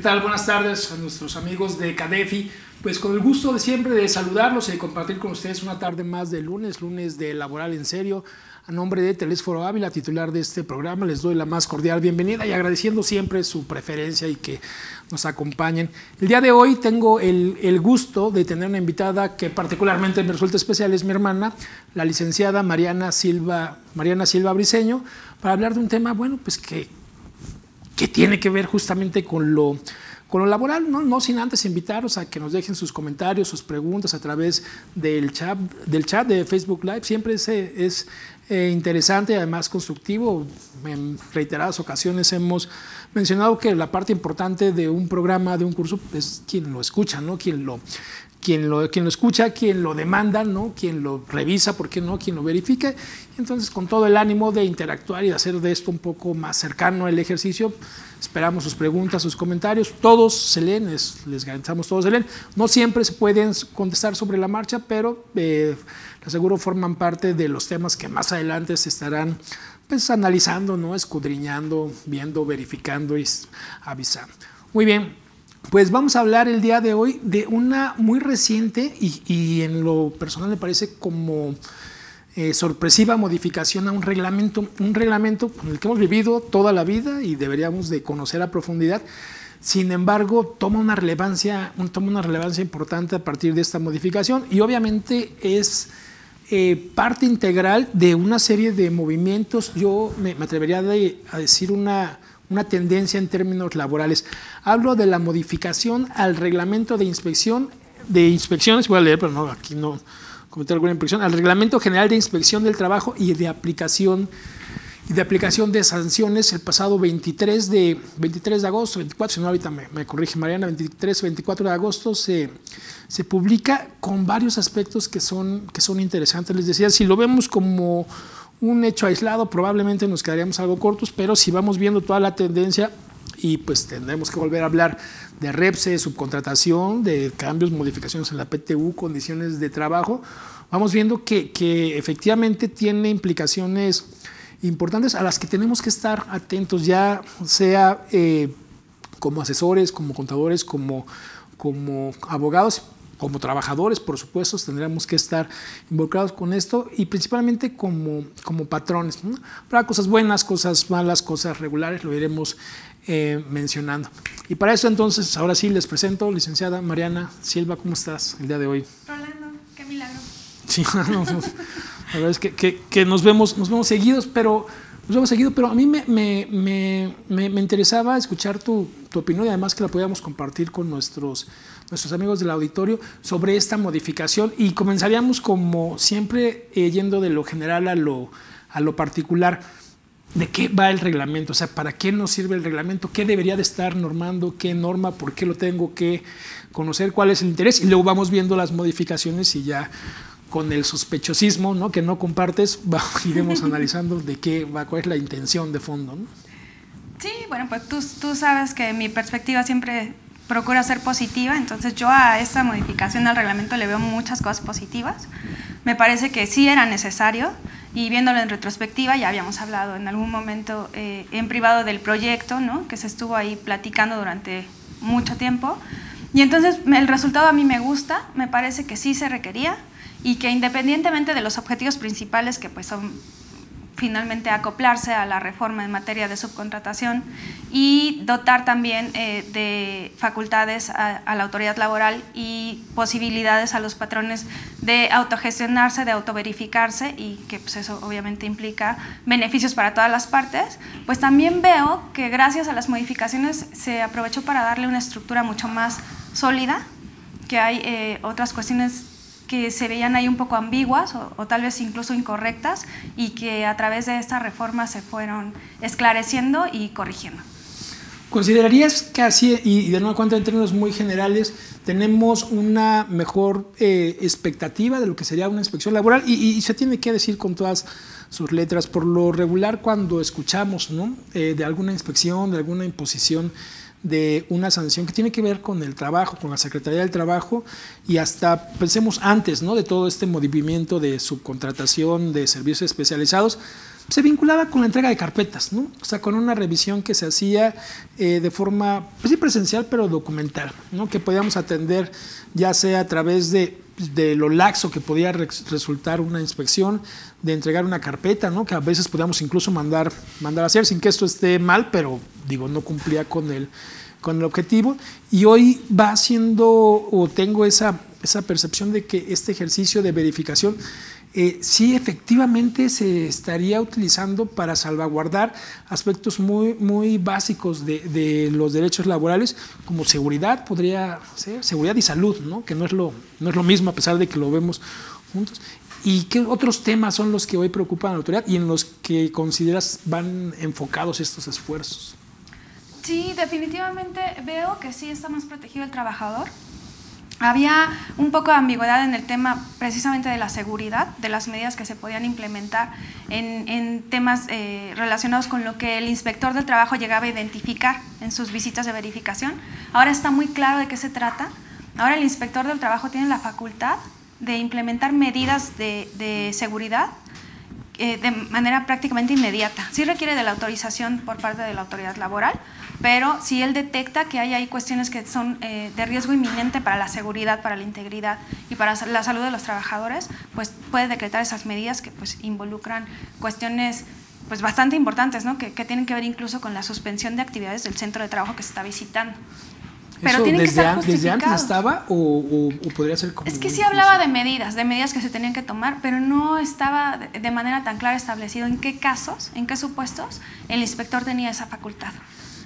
tal? Buenas tardes a nuestros amigos de CADEFI. Pues con el gusto de siempre de saludarlos y de compartir con ustedes una tarde más de lunes de Laboral en Serio. A nombre de Telésforo Ávila, titular de este programa, les doy la más cordial bienvenida y agradeciendo siempre su preferencia y que nos acompañen. El día de hoy tengo el gusto de tener una invitada que particularmente me resulta especial, es mi hermana, la licenciada Mariana Silva Briceño, para hablar de un tema, bueno, pues que tiene que ver justamente con lo laboral, no sin antes invitaros a que nos dejen sus comentarios, sus preguntas a través del chat de Facebook Live. Siempre es interesante y además constructivo. En reiteradas ocasiones hemos mencionado que la parte importante de un programa, de un curso, es quien lo escucha, ¿no? Quien lo escucha, quien lo demanda, ¿no? Quien lo revisa, ¿por qué no? Quien lo verifica. Entonces, con todo el ánimo de interactuar y de hacer de esto un poco más cercano el ejercicio, esperamos sus preguntas, sus comentarios. Todos se leen, les garantizamos, todos se leen. No siempre se pueden contestar sobre la marcha, pero les aseguro forman parte de los temas que más adelante se estarán pues, analizando, ¿no? Escudriñando, viendo, verificando y avisando. Muy bien. Pues vamos a hablar el día de hoy de una muy reciente y en lo personal me parece como sorpresiva modificación a un reglamento con el que hemos vivido toda la vida y deberíamos de conocer a profundidad. Sin embargo, toma una relevancia importante a partir de esta modificación y obviamente es parte integral de una serie de movimientos. Yo me atrevería a decir una tendencia en términos laborales. Hablo de la modificación al reglamento de inspecciones, voy a leer, pero no, aquí no cometer alguna impresión, al reglamento general de inspección del trabajo y de aplicación de sanciones el pasado 23 de agosto, 24, si no ahorita me corrige Mariana, 23, 24 de agosto se publica con varios aspectos que son interesantes. Les decía, si lo vemos como un hecho aislado, probablemente nos quedaríamos algo cortos, pero si vamos viendo toda la tendencia y pues tendremos que volver a hablar de REPSE, subcontratación, de cambios, modificaciones en la PTU, condiciones de trabajo, vamos viendo que efectivamente tiene implicaciones importantes a las que tenemos que estar atentos, ya sea como asesores, como contadores, como abogados, como trabajadores, por supuesto, tendríamos que estar involucrados con esto y principalmente como patrones, ¿no? Para cosas buenas, cosas malas, cosas regulares, lo iremos mencionando. Y para eso entonces, ahora sí les presento, licenciada Mariana Silva, ¿cómo estás el día de hoy? Rolando, qué milagro. Sí, la verdad es que nos vemos seguidos, pero a mí me interesaba escuchar tu opinión y además que la pudiéramos compartir con nuestros amigos del auditorio sobre esta modificación y comenzaríamos como siempre yendo de lo general a lo particular. ¿De qué va el reglamento? O sea, ¿para qué nos sirve el reglamento? ¿Qué debería de estar normando? ¿Qué norma? ¿Por qué lo tengo que conocer? ¿Cuál es el interés? Y luego vamos viendo las modificaciones y ya con el sospechosismo, ¿no? Que no compartes, iremos analizando de qué va, cuál es la intención de fondo, ¿no? Sí, bueno, pues tú sabes que mi perspectiva siempre procura ser positiva, entonces yo a esta modificación al reglamento le veo muchas cosas positivas. Me parece que sí era necesario y viéndolo en retrospectiva, ya habíamos hablado en algún momento en privado del proyecto, ¿no? Que se estuvo ahí platicando durante mucho tiempo y entonces el resultado a mí me gusta, me parece que sí se requería y que independientemente de los objetivos principales que pues son finalmente acoplarse a la reforma en materia de subcontratación y dotar también de facultades a la autoridad laboral y posibilidades a los patrones de autogestionarse, de autoverificarse y que pues eso obviamente implica beneficios para todas las partes, pues también veo que gracias a las modificaciones se aprovechó para darle una estructura mucho más sólida, que hay otras cuestiones que se veían ahí un poco ambiguas o tal vez incluso incorrectas y que a través de esta reforma se fueron esclareciendo y corrigiendo. ¿Considerarías que así, y de nuevo cuenta en términos muy generales, tenemos una mejor expectativa de lo que sería una inspección laboral? Y se tiene que decir con todas sus letras, por lo regular cuando escuchamos, ¿no? De alguna inspección, de alguna imposición de una sanción que tiene que ver con el trabajo, con la Secretaría del Trabajo y hasta pensemos antes, ¿no? De todo este movimiento de subcontratación de servicios especializados, se vinculaba con la entrega de carpetas, ¿no? O sea, con una revisión que se hacía de forma, pues sí, presencial, pero documental, ¿no? Que podíamos atender ya sea a través de lo laxo que podía resultar una inspección, de entregar una carpeta, ¿no? Que a veces podíamos incluso mandar a hacer, sin que esto esté mal, pero digo, no cumplía con el objetivo. Y hoy va haciendo, o tengo esa percepción de que este ejercicio de verificación sí efectivamente se estaría utilizando para salvaguardar aspectos muy, muy básicos de los derechos laborales, como seguridad, podría ser seguridad y salud, ¿no? Que no es lo mismo, a pesar de que lo vemos juntos. ¿Y qué otros temas son los que hoy preocupan a la autoridad y en los que consideras van enfocados estos esfuerzos? Sí, definitivamente veo que sí está más protegido el trabajador. Había un poco de ambigüedad en el tema precisamente de la seguridad, de las medidas que se podían implementar en temas relacionados con lo que el inspector del trabajo llegaba a identificar en sus visitas de verificación. Ahora está muy claro de qué se trata. Ahora el inspector del trabajo tiene la facultad de implementar medidas de seguridad de manera prácticamente inmediata. Sí requiere de la autorización por parte de la autoridad laboral, pero si él detecta que hay ahí cuestiones que son de riesgo inminente para la seguridad, para la integridad y para la salud de los trabajadores, pues puede decretar esas medidas que pues involucran cuestiones pues bastante importantes, ¿no? que tienen que ver incluso con la suspensión de actividades del centro de trabajo que se está visitando. Pero tienen que estar justificados. ¿Desde antes estaba o podría ser como...? Es que sí hablaba de medidas que se tenían que tomar, pero no estaba de manera tan clara establecido en qué casos, en qué supuestos el inspector tenía esa facultad.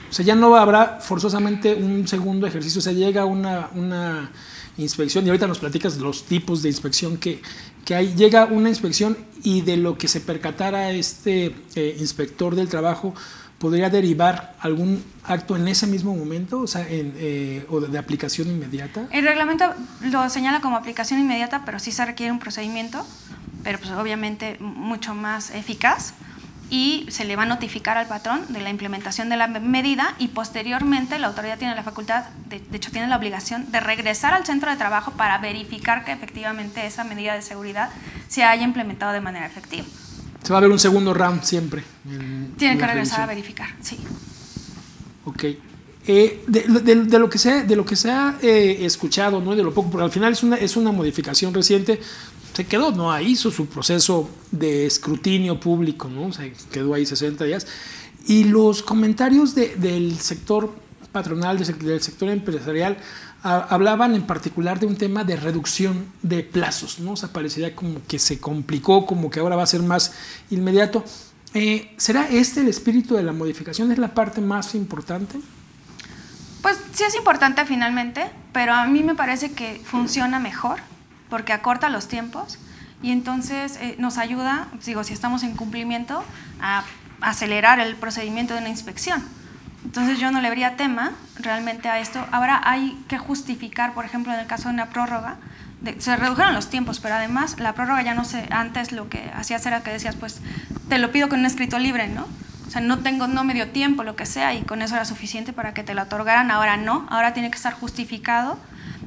O sea, ya no habrá forzosamente un segundo ejercicio, o sea, llega una inspección, y ahorita nos platicas de los tipos de inspección que hay, llega una inspección y de lo que se percatara este inspector del trabajo, ¿podría derivar algún acto en ese mismo momento, o sea, o de aplicación inmediata? El reglamento lo señala como aplicación inmediata, pero sí se requiere un procedimiento, pero pues obviamente mucho más eficaz, y se le va a notificar al patrón de la implementación de la medida, y posteriormente la autoridad tiene la facultad, de hecho tiene la obligación de regresar al centro de trabajo para verificar que efectivamente esa medida de seguridad se haya implementado de manera efectiva. Se va a ver un segundo round siempre. Tienen que regresar a verificar, sí. Ok. De lo que se ha escuchado, ¿no? De lo poco, porque al final es una modificación reciente, se quedó, ¿no? Ahí hizo su proceso de escrutinio público, ¿no? O sea, quedó ahí 60 días. Y los comentarios del sector patronal, del sector empresarial, hablaban en particular de un tema de reducción de plazos, ¿no? O sea, parecería como que se complicó, como que ahora va a ser más inmediato. ¿Será este el espíritu de la modificación? ¿Es la parte más importante? Pues sí es importante finalmente, pero a mí me parece que funciona mejor porque acorta los tiempos y entonces nos ayuda, digo, si estamos en cumplimiento, a acelerar el procedimiento de una inspección. Entonces yo no le vería tema realmente a esto. Ahora hay que justificar, por ejemplo, en el caso de una prórroga, se redujeron los tiempos, pero además la prórroga ya no se, antes lo que hacías era que decías, pues te lo pido con un escrito libre, ¿no? O sea, no me dio tiempo, lo que sea, y con eso era suficiente para que te lo otorgaran. Ahora no, ahora tiene que estar justificado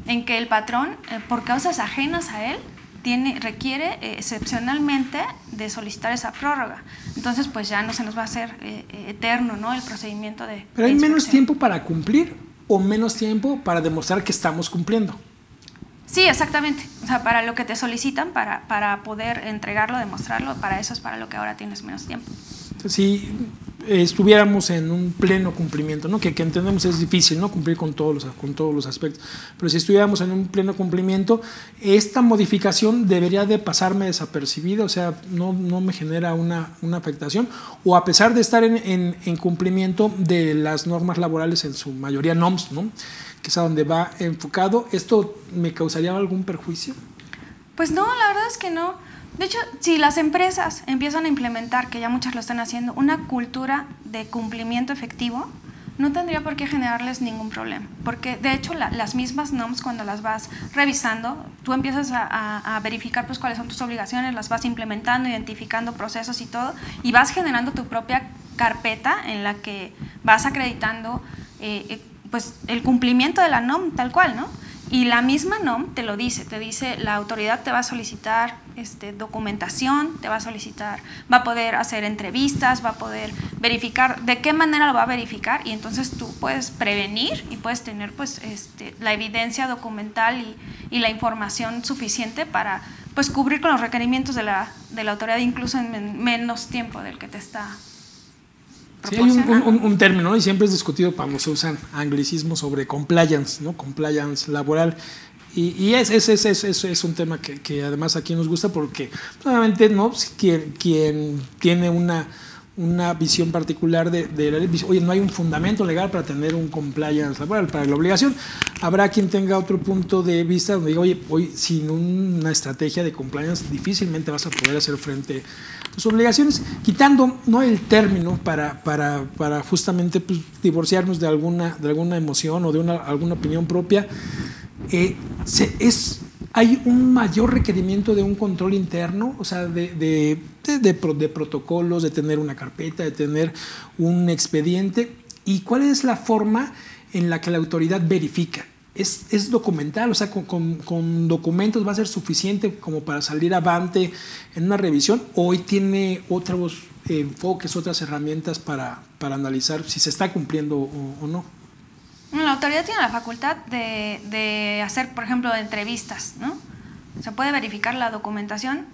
en que el patrón, por causas ajenas a él, requiere excepcionalmente de solicitar esa prórroga. Entonces, pues ya no se nos va a hacer eterno, ¿no? El procedimiento de... ¿Pero hay menos tiempo para cumplir o menos tiempo para demostrar que estamos cumpliendo? Sí, exactamente. O sea, para lo que te solicitan, para poder entregarlo, demostrarlo, para eso es para lo que ahora tienes menos tiempo. Si estuviéramos en un pleno cumplimiento, ¿no? que entendemos es difícil, ¿no? Cumplir con todos los aspectos, pero si estuviéramos en un pleno cumplimiento, esta modificación debería de pasarme desapercibida, o sea, no me genera una afectación, o a pesar de estar en cumplimiento de las normas laborales, en su mayoría NOMS, ¿no? Que es a donde va enfocado, ¿esto me causaría algún perjuicio? Pues no, la verdad es que no. De hecho, si las empresas empiezan a implementar, que ya muchas lo están haciendo, una cultura de cumplimiento efectivo, no tendría por qué generarles ningún problema. Porque, de hecho, las mismas NOMS, cuando las vas revisando, tú empiezas a verificar pues, cuáles son tus obligaciones, las vas implementando, identificando procesos y todo, y vas generando tu propia carpeta en la que vas acreditando pues, el cumplimiento de la NOM tal cual, ¿no? Y la misma NOM te lo dice, la autoridad te va a solicitar documentación, te va a solicitar, va a poder hacer entrevistas, va a poder verificar de qué manera lo va a verificar, y entonces tú puedes prevenir y puedes tener pues la evidencia documental y la información suficiente para pues cubrir con los requerimientos de la autoridad, incluso en menos tiempo del que te está proporcionando. Sí, hay un término, ¿no? Y siempre es discutido cuando se usan anglicismos sobre compliance, ¿no? Compliance laboral. Y es un tema que además aquí nos gusta porque nuevamente, ¿no? Quien tiene una visión particular de la ley dice, oye, no hay un fundamento legal para tener un compliance laboral, para la obligación. Habrá quien tenga otro punto de vista donde diga, oye, hoy sin una estrategia de compliance difícilmente vas a poder hacer frente a tus obligaciones, quitando, ¿no?, el término para justamente pues, divorciarnos de alguna emoción o de alguna opinión propia. Hay un mayor requerimiento de un control interno, o sea, de protocolos, de tener una carpeta, de tener un expediente. ¿Y cuál es la forma en la que la autoridad verifica? ¿Es documental? O sea, con documentos va a ser suficiente como para salir avante en una revisión, o hoy tiene otros enfoques, otras herramientas para analizar si se está cumpliendo o no? La autoridad tiene la facultad de hacer, por ejemplo, entrevistas, ¿no? Se puede verificar la documentación,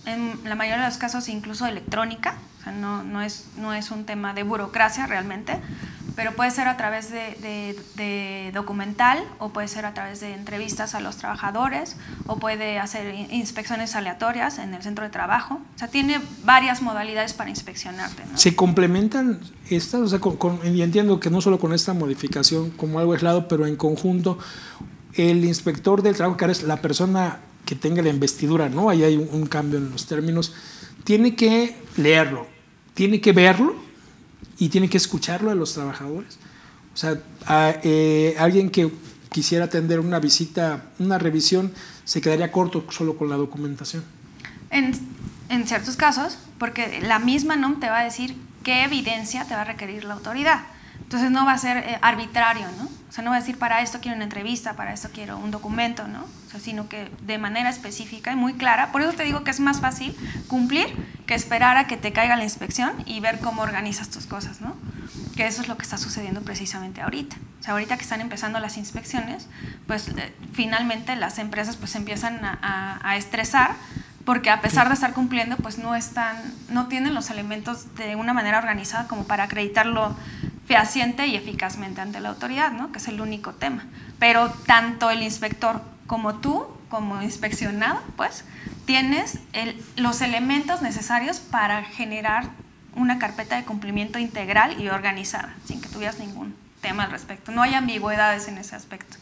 en la mayoría de los casos incluso electrónica, o sea, no es un tema de burocracia realmente, pero puede ser a través de documental, o puede ser a través de entrevistas a los trabajadores, o puede hacer inspecciones aleatorias en el centro de trabajo. O sea, tiene varias modalidades para inspeccionarte, ¿no? ¿Se complementan estas? O sea, y entiendo que no solo con esta modificación como algo aislado, pero en conjunto, el inspector del trabajo, que ahora es la persona que tenga la investidura, ¿no? Ahí hay un cambio en los términos, tiene que leerlo, tiene que verlo y tiene que escucharlo a los trabajadores. O sea, alguien que quisiera atender una visita, una revisión, se quedaría corto solo con la documentación. En ciertos casos, porque la misma NOM te va a decir qué evidencia te va a requerir la autoridad. Entonces no va a ser arbitrario, ¿no? O sea, no va a decir para esto quiero una entrevista, para esto quiero un documento, ¿no? O sea, sino que de manera específica y muy clara. Por eso te digo que es más fácil cumplir que esperar a que te caiga la inspección y ver cómo organizas tus cosas, ¿no? Que eso es lo que está sucediendo precisamente ahorita. O sea, ahorita que están empezando las inspecciones, pues finalmente las empresas pues empiezan a estresar, porque a pesar de estar cumpliendo, pues no tienen los elementos de una manera organizada como para acreditarlo fehaciente y eficazmente ante la autoridad, ¿no? Que es el único tema. Pero tanto el inspector como tú, como inspeccionado, pues, tienes los elementos necesarios para generar una carpeta de cumplimiento integral y organizada, sin que tuvieras ningún tema al respecto. No hay ambigüedades en ese aspecto.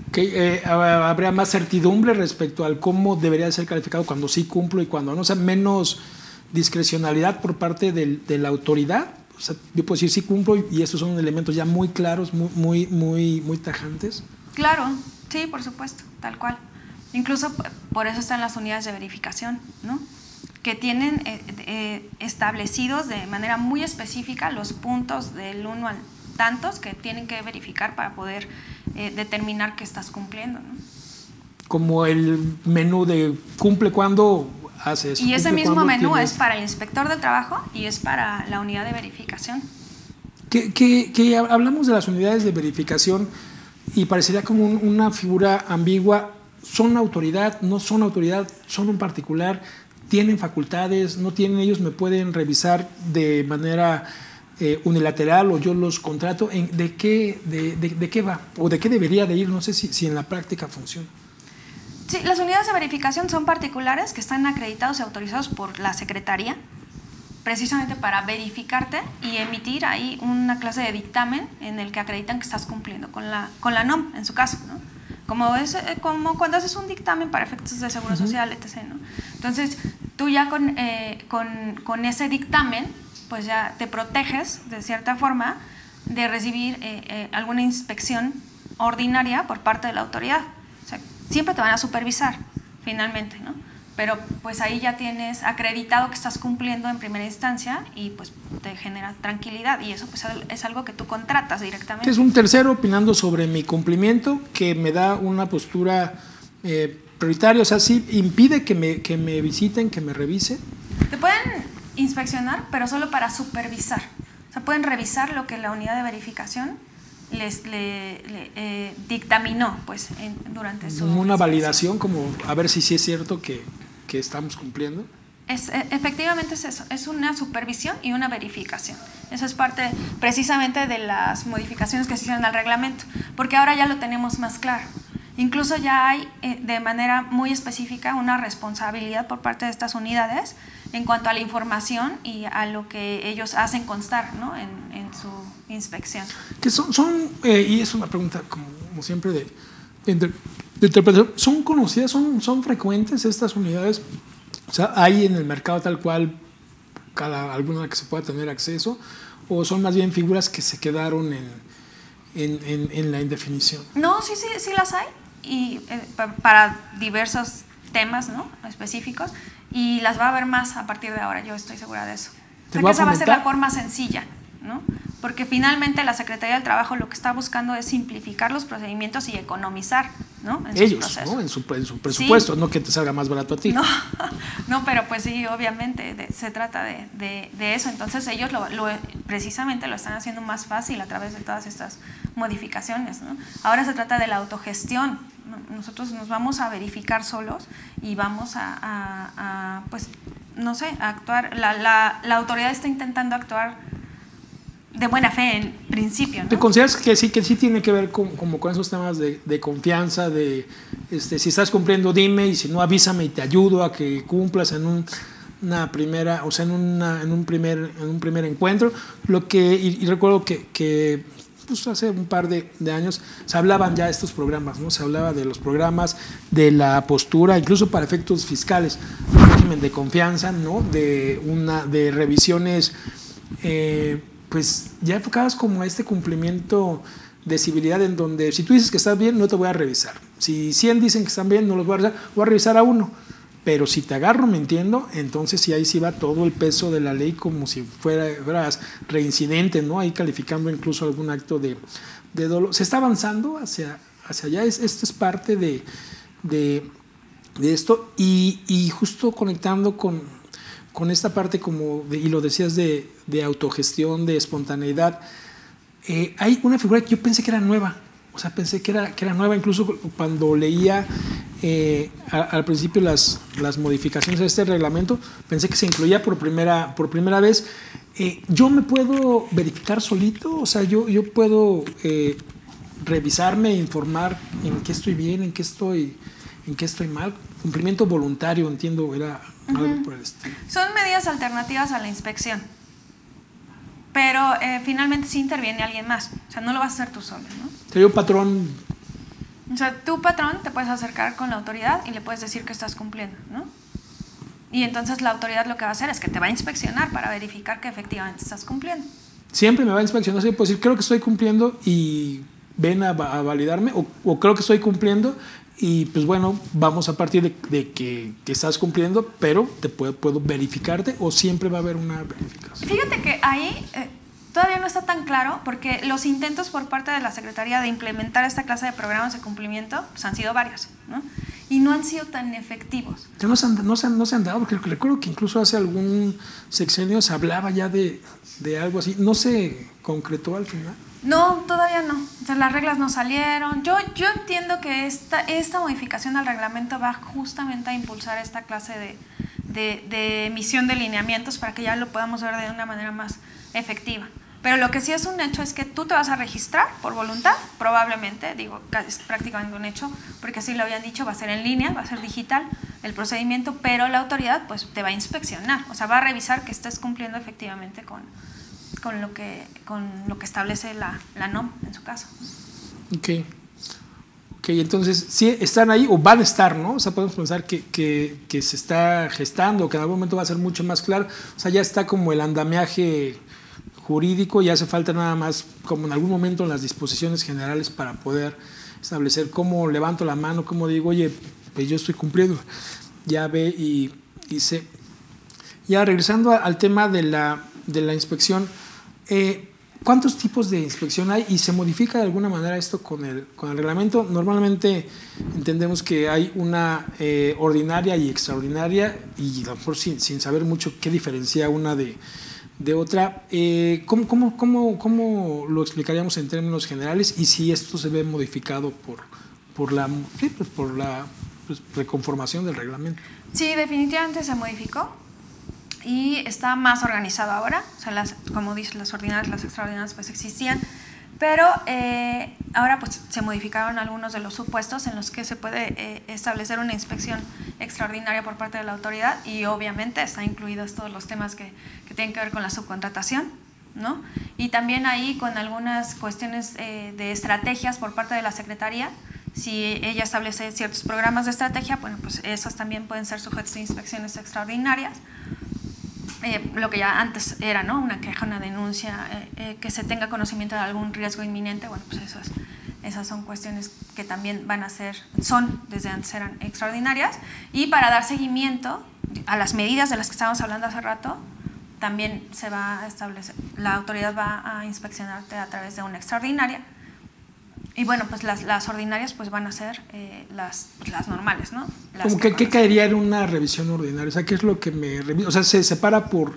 Okay, habría más certidumbre respecto al cómo debería ser calificado cuando sí cumplo y cuando no, o sea, menos discrecionalidad por parte de la autoridad. O sea, yo puedo decir sí cumplo y estos son elementos ya muy claros, muy tajantes. Claro, sí, por supuesto, tal cual. Incluso por eso están las unidades de verificación, ¿no? Que tienen establecidos de manera muy específica los puntos del 1 al tantos que tienen que verificar para poder determinar que estás cumpliendo, ¿no? Como el menú de cumple cuando hace eso. Y ese mismo menú es para el inspector del trabajo y es para la unidad de verificación. Que hablamos de las unidades de verificación y parecería como una figura ambigua. ¿Son autoridad? ¿No son autoridad? ¿Son un particular? ¿Tienen facultades? ¿No tienen? ¿Ellos me pueden revisar de manera unilateral o yo los contrato? ¿De qué va? ¿O de qué debería de ir? No sé si en la práctica funciona. Sí, las unidades de verificación son particulares que están acreditados y autorizados por la Secretaría, precisamente para verificarte y emitir ahí una clase de dictamen en el que acreditan que estás cumpliendo con la NOM, en su caso, ¿no? Como cuando haces un dictamen para efectos de seguro social, etc., ¿no? Entonces, tú ya con ese dictamen, pues ya te proteges, de cierta forma, de recibir alguna inspección ordinaria por parte de la autoridad. O sea, siempre te van a supervisar, finalmente, ¿no? Pero pues ahí ya tienes acreditado que estás cumpliendo en primera instancia y pues te genera tranquilidad, y eso pues es algo que tú contratas directamente. Es un tercero opinando sobre mi cumplimiento que me da una postura prioritario, o sea, sí impide que me visiten, que me revisen. Te pueden inspeccionar, pero solo para supervisar. O sea, pueden revisar lo que la unidad de verificación les dictaminó pues, durante su... Una validación, como a ver si sí es cierto que estamos cumpliendo. Efectivamente es eso, es una supervisión y una verificación. Eso es parte precisamente de las modificaciones que se hicieron al reglamento, porque ahora ya lo tenemos más claro. Incluso ya hay de manera muy específica una responsabilidad por parte de estas unidades en cuanto a la información y a lo que ellos hacen constar, ¿no? en su inspección. Que y es una pregunta como siempre de interpretación, ¿son conocidas, son frecuentes estas unidades? O sea, ¿hay en el mercado tal cual alguna que se pueda tener acceso? ¿O son más bien figuras que se quedaron en la indefinición? No, sí las hay, y para diversos temas, ¿no? específicos, y las va a haber más a partir de ahora, yo estoy segura de eso. O sea, que esa va a ser la forma sencilla, ¿no? Porque finalmente la Secretaría del Trabajo lo que está buscando es simplificar los procedimientos y economizar, ¿no? en ellos, ¿no? en su presupuesto, sí. No que te salga más barato a ti. No, pero pues sí, obviamente se trata de eso. Entonces ellos precisamente lo están haciendo más fácil a través de todas estas modificaciones, ¿no? Ahora se trata de la autogestión. Nosotros nos vamos a verificar solos y vamos pues, no sé, a actuar. La autoridad está intentando actuar de buena fe en principio, ¿no? ¿Te consideras que sí tiene que ver con esos temas de confianza, de si estás cumpliendo dime, y si no avísame y te ayudo a que cumplas en una primera, o sea, en un primer encuentro? Y recuerdo que pues hace un par de años se hablaban ya de estos programas, ¿no? Se hablaba de los programas, de la postura, incluso para efectos fiscales, un régimen de confianza, ¿no? De revisiones pues ya enfocadas como a este cumplimiento de civilidad, en donde si tú dices que estás bien, no te voy a revisar. Si 100 dicen que están bien, no los voy a revisar, voy a revisar a uno. Pero si te agarro mintiendo, entonces sí, ahí sí va todo el peso de la ley, como si fueras reincidente, ¿no? Ahí calificando incluso algún acto de dolo. Se está avanzando hacia allá. Esto es parte de esto, y justo conectando con esta parte, y lo decías, de autogestión, de espontaneidad. Hay una figura que yo pensé que era nueva, o sea, pensé que era nueva, incluso cuando leía al principio las modificaciones de este reglamento, pensé que se incluía por primera vez. ¿Yo me puedo verificar solito? O sea, yo puedo revisarme, informar en qué estoy bien, en qué estoy mal. Cumplimiento voluntario, entiendo, era algo por el estilo. Son medidas alternativas a la inspección, pero finalmente sí interviene alguien más. O sea, no lo vas a hacer tú solo, ¿no? Sería un patrón. O sea, tu patrón te puedes acercar con la autoridad y le puedes decir que estás cumpliendo, ¿no? Y entonces la autoridad lo que va a hacer es que te va a inspeccionar para verificar que efectivamente estás cumpliendo. Siempre me va a inspeccionar, sí, puedo decir, creo que estoy cumpliendo, y ven a validarme, o creo que estoy cumpliendo, y pues bueno, vamos a partir de que estás cumpliendo, pero te puedo verificarte, o siempre va a haber una verificación. Fíjate que ahí todavía no está tan claro, porque los intentos por parte de la Secretaría de implementar esta clase de programas de cumplimiento pues han sido varios, ¿no? Y no han sido tan efectivos. Ya no se han dado, porque recuerdo que incluso hace algún sexenio se hablaba ya de algo así. ¿No se concretó al final? No, todavía no. O sea, las reglas no salieron. Yo entiendo que esta modificación al reglamento va justamente a impulsar esta clase de emisión de lineamientos para que ya lo podamos ver de una manera más efectiva. Pero lo que sí es un hecho es que tú te vas a registrar por voluntad, probablemente, digo, es prácticamente un hecho, porque así lo habían dicho, va a ser en línea, va a ser digital el procedimiento, pero la autoridad pues te va a inspeccionar, o sea, va a revisar que estés cumpliendo efectivamente con lo que establece la NOM en su caso. Ok, entonces sí están ahí, o van a estar, ¿no? O sea, podemos pensar que se está gestando, que en algún momento va a ser mucho más claro. O sea, ya está como el andamiaje jurídico, y hace falta nada más, como en algún momento, en las disposiciones generales para poder establecer cómo levanto la mano, cómo digo, oye, pues yo estoy cumpliendo. Ya ve y sé. Ya regresando al tema de la inspección, ¿Cuántos tipos de inspección hay y se modifica de alguna manera esto con el reglamento? Normalmente entendemos que hay una ordinaria y extraordinaria y a lo mejor sin saber mucho qué diferencia una de otra. ¿Cómo lo explicaríamos en términos generales y si esto se ve modificado por la reconformación del reglamento? Sí, definitivamente se modificó y está más organizado ahora. O sea, como dices, las ordinarias, las extraordinarias pues existían, pero ahora pues se modificaron algunos de los supuestos en los que se puede establecer una inspección extraordinaria por parte de la autoridad, y obviamente están incluidos todos los temas que tienen que ver con la subcontratación, ¿no? Y también ahí con algunas cuestiones de estrategias por parte de la Secretaría. Si ella establece ciertos programas de estrategia, bueno, pues esos también pueden ser sujetos de inspecciones extraordinarias. Lo que ya antes era, ¿no?, una queja, una denuncia, que se tenga conocimiento de algún riesgo inminente, bueno, pues esas son cuestiones que también desde antes eran extraordinarias. Y para dar seguimiento a las medidas de las que estábamos hablando hace rato, también se va a establecer, la autoridad va a inspeccionarte a través de una extraordinaria. Y bueno, pues las ordinarias pues van a ser las normales, ¿no? ¿Qué caería en una revisión ordinaria? O sea, ¿qué es lo que o sea, se separa por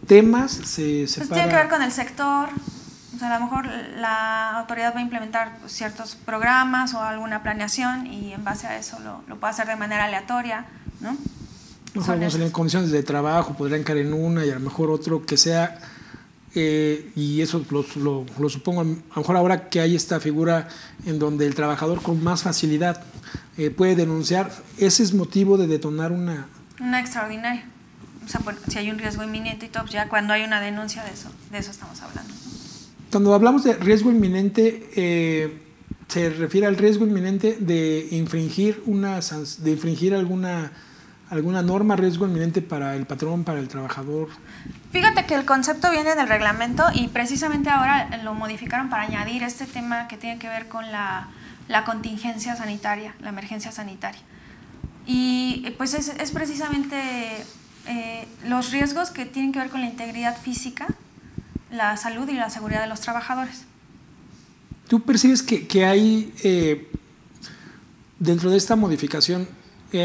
temas? Pues tiene que ver con el sector. O sea, a lo mejor la autoridad va a implementar ciertos programas o alguna planeación y en base a eso lo puede hacer de manera aleatoria, ¿no? En condiciones de trabajo podrían caer en una y a lo mejor otro que sea... y eso lo supongo, a lo mejor ahora que hay esta figura en donde el trabajador con más facilidad puede denunciar, ese es motivo de detonar una extraordinaria. O sea, bueno, si hay un riesgo inminente y todo, ya cuando hay una denuncia de eso estamos hablando. Cuando hablamos de riesgo inminente, se refiere al riesgo inminente de infringir alguna norma, riesgo inminente para el patrón, para el trabajador. Fíjate que el concepto viene del reglamento y precisamente ahora lo modificaron para añadir este tema que tiene que ver con la contingencia sanitaria, la emergencia sanitaria. Y pues es precisamente los riesgos que tienen que ver con la integridad física, la salud y la seguridad de los trabajadores. ¿Tú percibes que hay dentro de esta modificación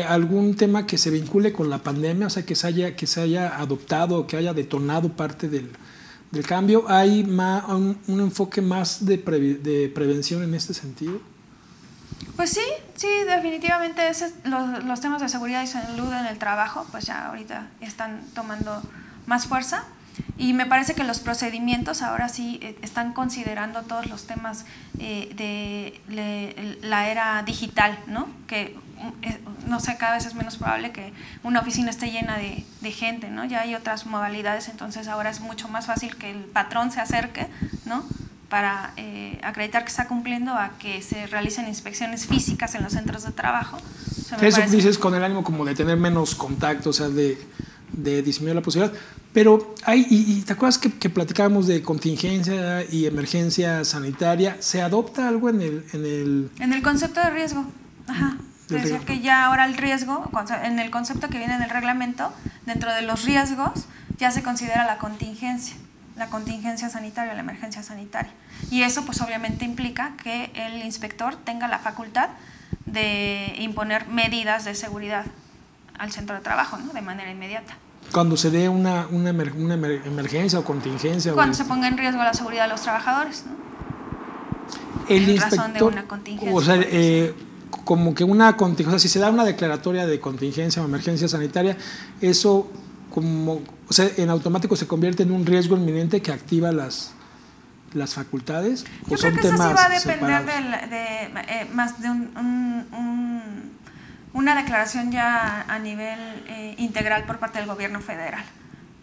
algún tema que se vincule con la pandemia, o sea, que se haya adoptado, que haya detonado parte del cambio? ¿Hay un enfoque más de prevención en este sentido? Pues sí, definitivamente los temas de seguridad y salud en el trabajo, pues ya ahorita están tomando más fuerza. Y me parece que los procedimientos ahora sí están considerando todos los temas de la era digital, ¿no? Que, no sé, cada vez es menos probable que una oficina esté llena de gente, ¿no? Ya hay otras modalidades, entonces ahora es mucho más fácil que el patrón se acerque, ¿no?, para acreditar que está cumpliendo, a que se realicen inspecciones físicas en los centros de trabajo. Eso dices con el ánimo como de tener menos contacto, o sea, de disminuir la posibilidad. Pero y ¿te acuerdas que platicábamos de contingencia y emergencia sanitaria? ¿Se adopta algo en el concepto de riesgo? Ajá. Te decía que ya ahora el riesgo, en el concepto que viene en el reglamento, dentro de los riesgos ya se considera la contingencia sanitaria, la emergencia sanitaria. Y eso pues obviamente implica que el inspector tenga la facultad de imponer medidas de seguridad al centro de trabajo, ¿no?, de manera inmediata. Cuando se dé una emergencia o contingencia. Cuando se ponga en riesgo la seguridad de los trabajadores, ¿no? El en inspector, razón de una contingencia. O sea, como que una contingencia, o sea, si se da una declaratoria de contingencia o emergencia sanitaria, eso o sea, en automático se convierte en un riesgo inminente que activa las facultades. Yo creo que eso sí va a depender más de una declaración ya a nivel integral por parte del gobierno federal,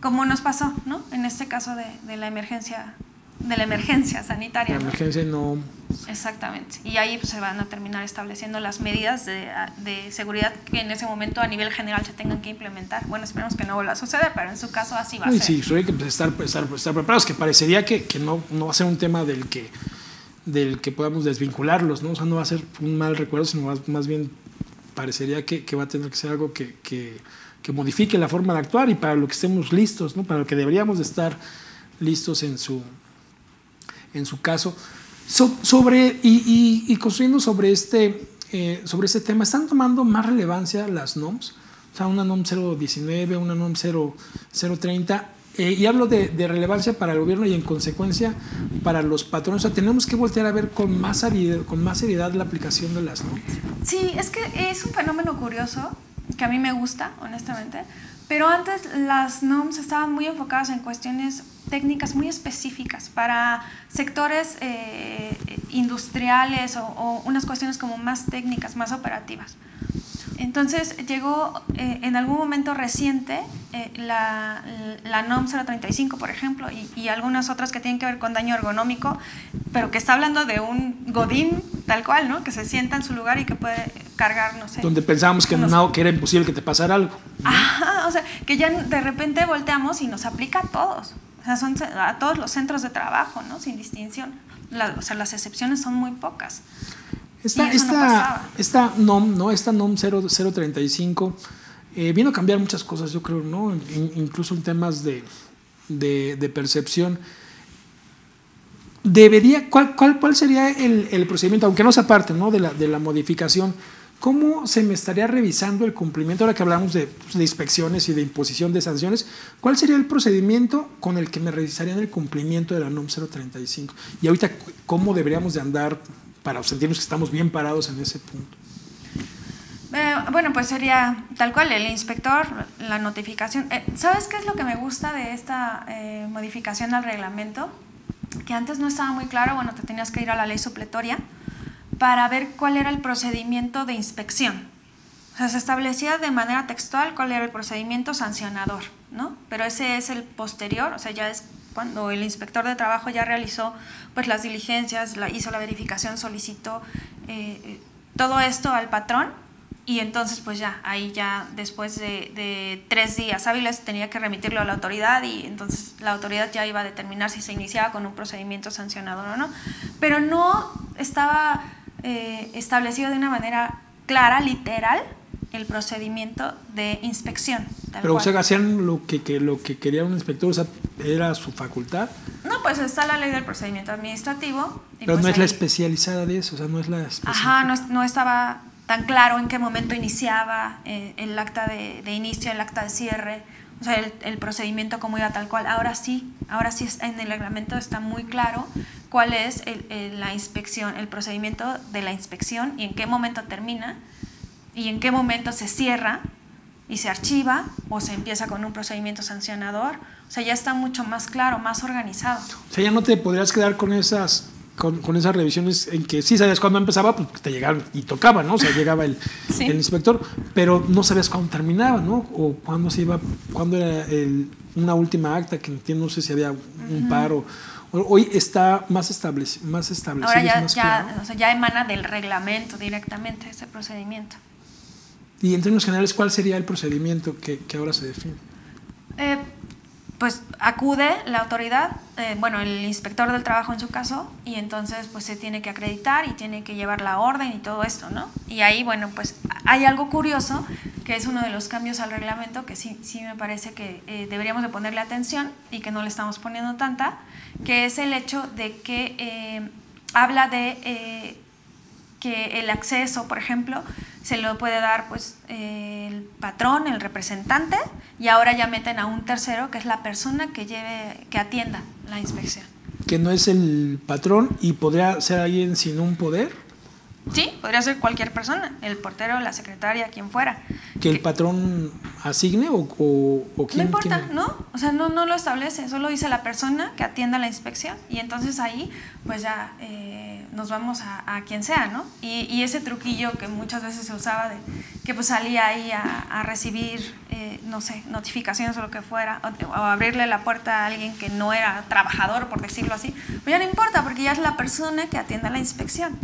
como nos pasó, ¿no?, en este caso de la emergencia sanitaria. La emergencia no. Exactamente. Y ahí pues se van a terminar estableciendo las medidas de seguridad que en ese momento a nivel general se tengan que implementar. Bueno, esperemos que no vuelva a suceder, pero en su caso así va a ser. Sí, hay que estar preparados, que parecería que no va a ser un tema del que podamos desvincularlos, ¿no? O sea, no va a ser un mal recuerdo, sino más bien parecería que va a tener que ser algo que modifique la forma de actuar y para lo que estemos listos, ¿no?, para lo que deberíamos de estar listos en su en su caso. Construyendo sobre este tema, ¿están tomando más relevancia las NOMs? O sea, una NOM 019, una NOM 030, y hablo de relevancia para el gobierno y en consecuencia para los patrones. O sea, tenemos que voltear a ver con más seriedad la aplicación de las NOMs. Sí, es que es un fenómeno curioso que a mí me gusta, honestamente, pero antes las NOMs estaban muy enfocadas en cuestiones técnicas muy específicas para sectores industriales o unas cuestiones como más técnicas, más operativas. Entonces llegó en algún momento reciente la NOM 035, por ejemplo, y algunas otras que tienen que ver con daño ergonómico, pero que está hablando de un godín tal cual, ¿no? Que se sienta en su lugar y que puede cargar, no sé. Donde pensábamos que era imposible que te pasara algo, ¿no? Ajá, o sea, que ya de repente volteamos y nos aplica a todos. O sea, son a todos los centros de trabajo, ¿no? Sin distinción. O sea, las excepciones son muy pocas. Esta NOM, ¿no? Esta NOM 035 vino a cambiar muchas cosas, yo creo, ¿no? Incluso en temas de percepción. ¿Cuál sería el procedimiento, aunque no sea parte, ¿no? de la modificación? ¿Cómo se me estaría revisando el cumplimiento? Ahora que hablamos de inspecciones y de imposición de sanciones, ¿cuál sería el procedimiento con el que me revisarían el cumplimiento de la NOM 035? Y ahorita, ¿cómo deberíamos de andar para sentirnos que estamos bien parados en ese punto? Bueno, pues sería tal cual, el inspector, la notificación. ¿Sabes qué es lo que me gusta de esta modificación al reglamento? Que antes no estaba muy claro, bueno, te tenías que ir a la ley supletoria para ver cuál era el procedimiento de inspección. O sea, se establecía de manera textual cuál era el procedimiento sancionador, ¿no? Pero ese es el posterior, o sea, ya es cuando el inspector de trabajo ya realizó pues las diligencias, hizo la verificación, solicitó todo esto al patrón, y entonces pues ya, ahí ya después de 3 días hábiles tenía que remitirlo a la autoridad, y entonces la autoridad ya iba a determinar si se iniciaba con un procedimiento sancionador o no. Pero no estaba establecido de una manera clara, literal, el procedimiento de inspección. Pero o sea, hacían lo que quería un inspector, o sea, era su facultad. No, pues está la ley del procedimiento administrativo. Pero pues no es la especializada de eso, o sea, no es la especializada. Ajá, no estaba tan claro en qué momento iniciaba el acta de inicio, el acta de cierre, o sea, el procedimiento cómo iba tal cual. Ahora sí en el reglamento está muy claro cuál es la inspección, el procedimiento de la inspección, y en qué momento termina y en qué momento se cierra y se archiva o se empieza con un procedimiento sancionador. O sea, ya está mucho más claro, más organizado. O sea, ya no te podrías quedar con esas revisiones en que sí sabías cuándo empezaba, pues te llegaban y tocaba, ¿no? O sea, llegaba el inspector, pero no sabías cuándo terminaba, ¿no? O cuándo era una última acta, que entiendo, no sé si había un paro. Hoy está más establecido. Ahora ya, claro. O sea, ya emana del reglamento directamente ese procedimiento. Y en términos generales, ¿cuál sería el procedimiento que ahora se define? Pues acude la autoridad, bueno, el inspector del trabajo en su caso, y entonces pues se tiene que acreditar y tiene que llevar la orden y todo esto, ¿no? Y ahí, bueno, pues hay algo curioso, que es uno de los cambios al reglamento que sí me parece que deberíamos de ponerle atención y que no le estamos poniendo tanta, que es el hecho de que habla de que el acceso, por ejemplo, se lo puede dar pues el patrón, el representante, y ahora ya meten a un tercero, que es la persona que atienda la inspección. Que no es el patrón, y podría ser alguien sin un poder. Sí, podría ser cualquier persona, el portero, la secretaria, quien fuera. ¿Que el patrón asigne o quién? No importa, ¿no? O sea, no lo establece, solo dice la persona que atienda la inspección, y entonces ahí pues ya nos vamos a quien sea, ¿no? Y ese truquillo que muchas veces se usaba de que pues salía ahí a recibir, no sé, notificaciones o lo que fuera, o abrirle la puerta a alguien que no era trabajador, por decirlo así, pues ya no importa, porque ya es la persona que atienda la inspección.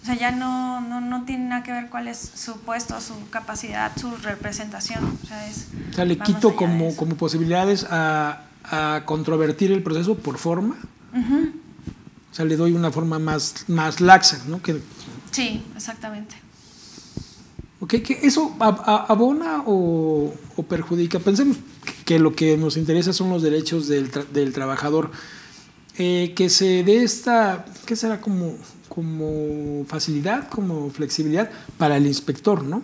O sea, ya no tiene nada que ver cuál es su puesto, su capacidad, su representación. O sea, le quito como posibilidades a controvertir el proceso por forma. O sea, le doy una forma más laxa, ¿no? Sí, exactamente. Okay, ¿que eso abona o perjudica? Pensemos que lo que nos interesa son los derechos del trabajador. que se dé esta, ¿qué será? Como facilidad, como flexibilidad para el inspector, ¿no?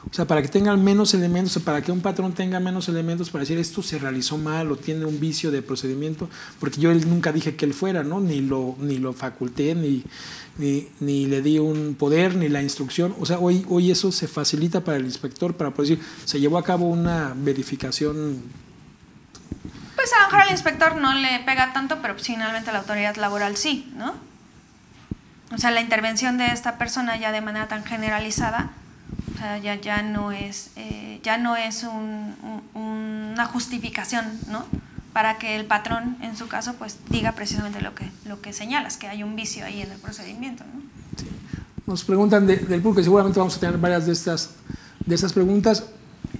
O sea, para que tengan menos elementos, o para que un patrón tenga menos elementos para decir esto se realizó mal o tiene un vicio de procedimiento, porque yo nunca dije que él fuera, ¿no? Ni lo faculté, ni le di un poder, ni la instrucción. O sea, hoy eso se facilita para el inspector para poder decir, se llevó a cabo una verificación. Pues a lo mejor al inspector no le pega tanto, pero finalmente la autoridad laboral sí, ¿no? O sea, la intervención de esta persona ya de manera tan generalizada, o sea, ya no es una justificación, ¿no? Para que el patrón, en su caso, pues diga precisamente lo que señalas, que hay un vicio ahí en el procedimiento, ¿no? Sí. Nos preguntan del público, seguramente vamos a tener varias de estas preguntas.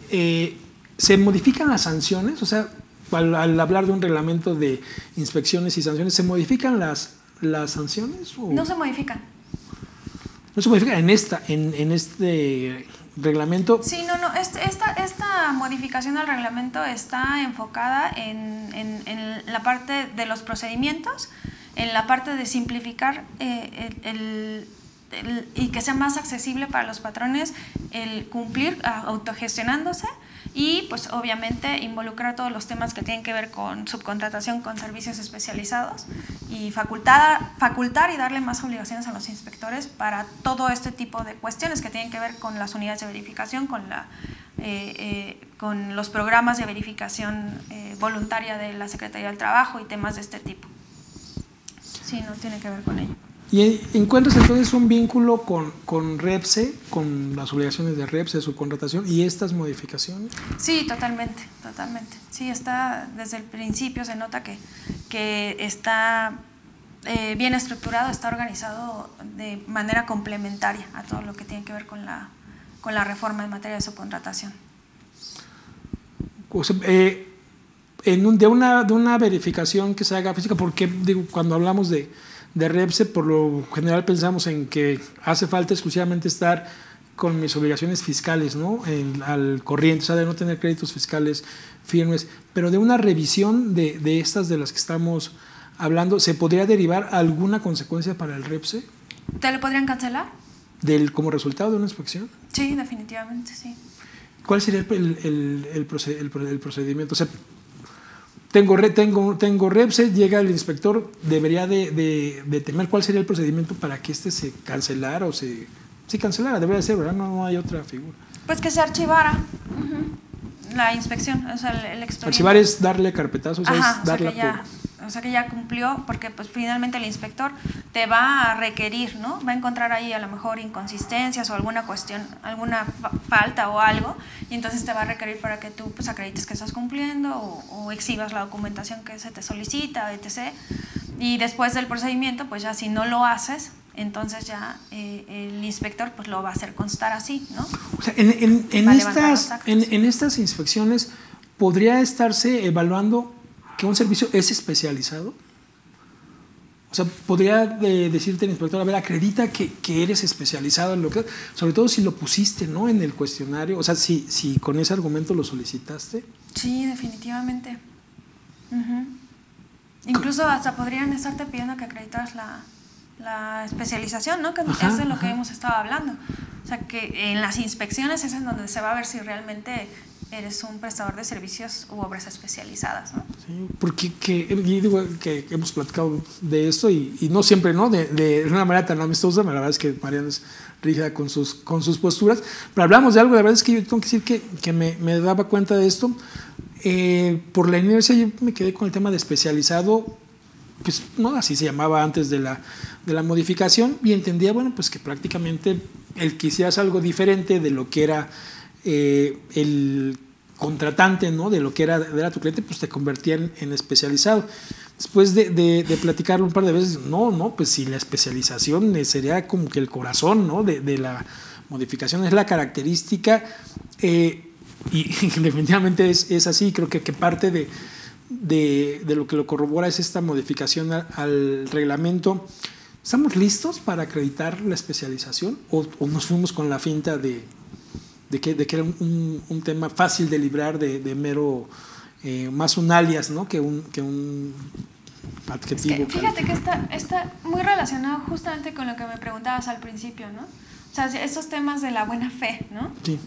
¿Se modifican las sanciones? O sea, al hablar de un reglamento de inspecciones y sanciones, ¿se modifican las sanciones? ¿O? No se modifican. No se modifican en este reglamento. Sí, no. Esta modificación al reglamento está enfocada en la parte de los procedimientos, en la parte de simplificar y que sea más accesible para los patrones el cumplir autogestionándose y pues obviamente involucrar todos los temas que tienen que ver con subcontratación con servicios especializados y facultar y darle más obligaciones a los inspectores para todo este tipo de cuestiones que tienen que ver con las unidades de verificación, con los programas de verificación voluntaria de la Secretaría del Trabajo y temas de este tipo. Sí, no tiene que ver con ello. ¿Y encuentras entonces un vínculo con REPSE, con las obligaciones de REPSE, de subcontratación y estas modificaciones? Sí, totalmente. Sí, está desde el principio, se nota que está bien estructurado, está organizado de manera complementaria a todo lo que tiene que ver con la reforma en materia de subcontratación. O sea, de una verificación que se haga física, porque digo, cuando hablamos de REPSE, por lo general pensamos en que hace falta exclusivamente estar con mis obligaciones fiscales, ¿no? Al corriente, o sea, de no tener créditos fiscales firmes, pero de una revisión de estas de las que estamos hablando, ¿se podría derivar alguna consecuencia para el REPSE? ¿Te lo podrían cancelar? ¿Como resultado de una inspección? Sí, definitivamente, sí. ¿Cuál sería el procedimiento? O sea, tengo REPSE, llega el inspector, debería de temer cuál sería el procedimiento para que se cancelara o se cancelara, debería ser, ¿verdad? No hay otra figura. Pues que se archivara la inspección, o sea, el expediente. Archivar es darle carpetazo, o sea, ajá, es darla o sea que ya cumplió, porque pues finalmente el inspector te va a requerir, ¿no? Va a encontrar ahí a lo mejor inconsistencias o alguna cuestión, alguna falta o algo, y entonces te va a requerir para que tú pues acredites que estás cumpliendo o exhibas la documentación que se te solicita, etc. Y después del procedimiento, pues ya si no lo haces, entonces ya el inspector pues lo va a hacer constar así, ¿no? O sea, en estas inspecciones podría estarse evaluando que un servicio es especializado. O sea, podría decirte el inspector, a ver, acredita que eres especializado en lo que, sobre todo si lo pusiste, ¿no? En el cuestionario, o sea, si con ese argumento lo solicitaste. Sí, definitivamente. Incluso hasta podrían estarte pidiendo que acreditaras la especialización, ¿no? Que es de lo que hemos estado hablando. O sea, que en las inspecciones es en donde se va a ver si realmente eres un prestador de servicios u obras especializadas, ¿no? Sí, porque digo que hemos platicado de esto y no siempre, ¿no? De una manera tan amistosa. La verdad es que Mariana es rígida con sus posturas, pero hablamos de algo. La verdad es que yo tengo que decir que me daba cuenta de esto. Por la inercia yo me quedé con el tema de especializado, pues no, así se llamaba antes de la modificación, y entendía, bueno, pues que prácticamente el que hicieras algo diferente de lo que era el contratante, ¿no? De lo que era tu cliente, pues te convertían en especializado. Después de platicarlo un par de veces, no, pues si la especialización sería como que el corazón, ¿no? de la modificación, es la característica, y definitivamente es así. Creo que parte de lo que lo corrobora es esta modificación al reglamento. ¿Estamos listos para acreditar la especialización o nos fuimos con la finta de que era un tema fácil de librar, de mero, más un alias, ¿no? que un adjetivo. Fíjate que está muy relacionado justamente con lo que me preguntabas al principio, ¿no? O sea, estos temas de la buena fe, ¿no? Sí.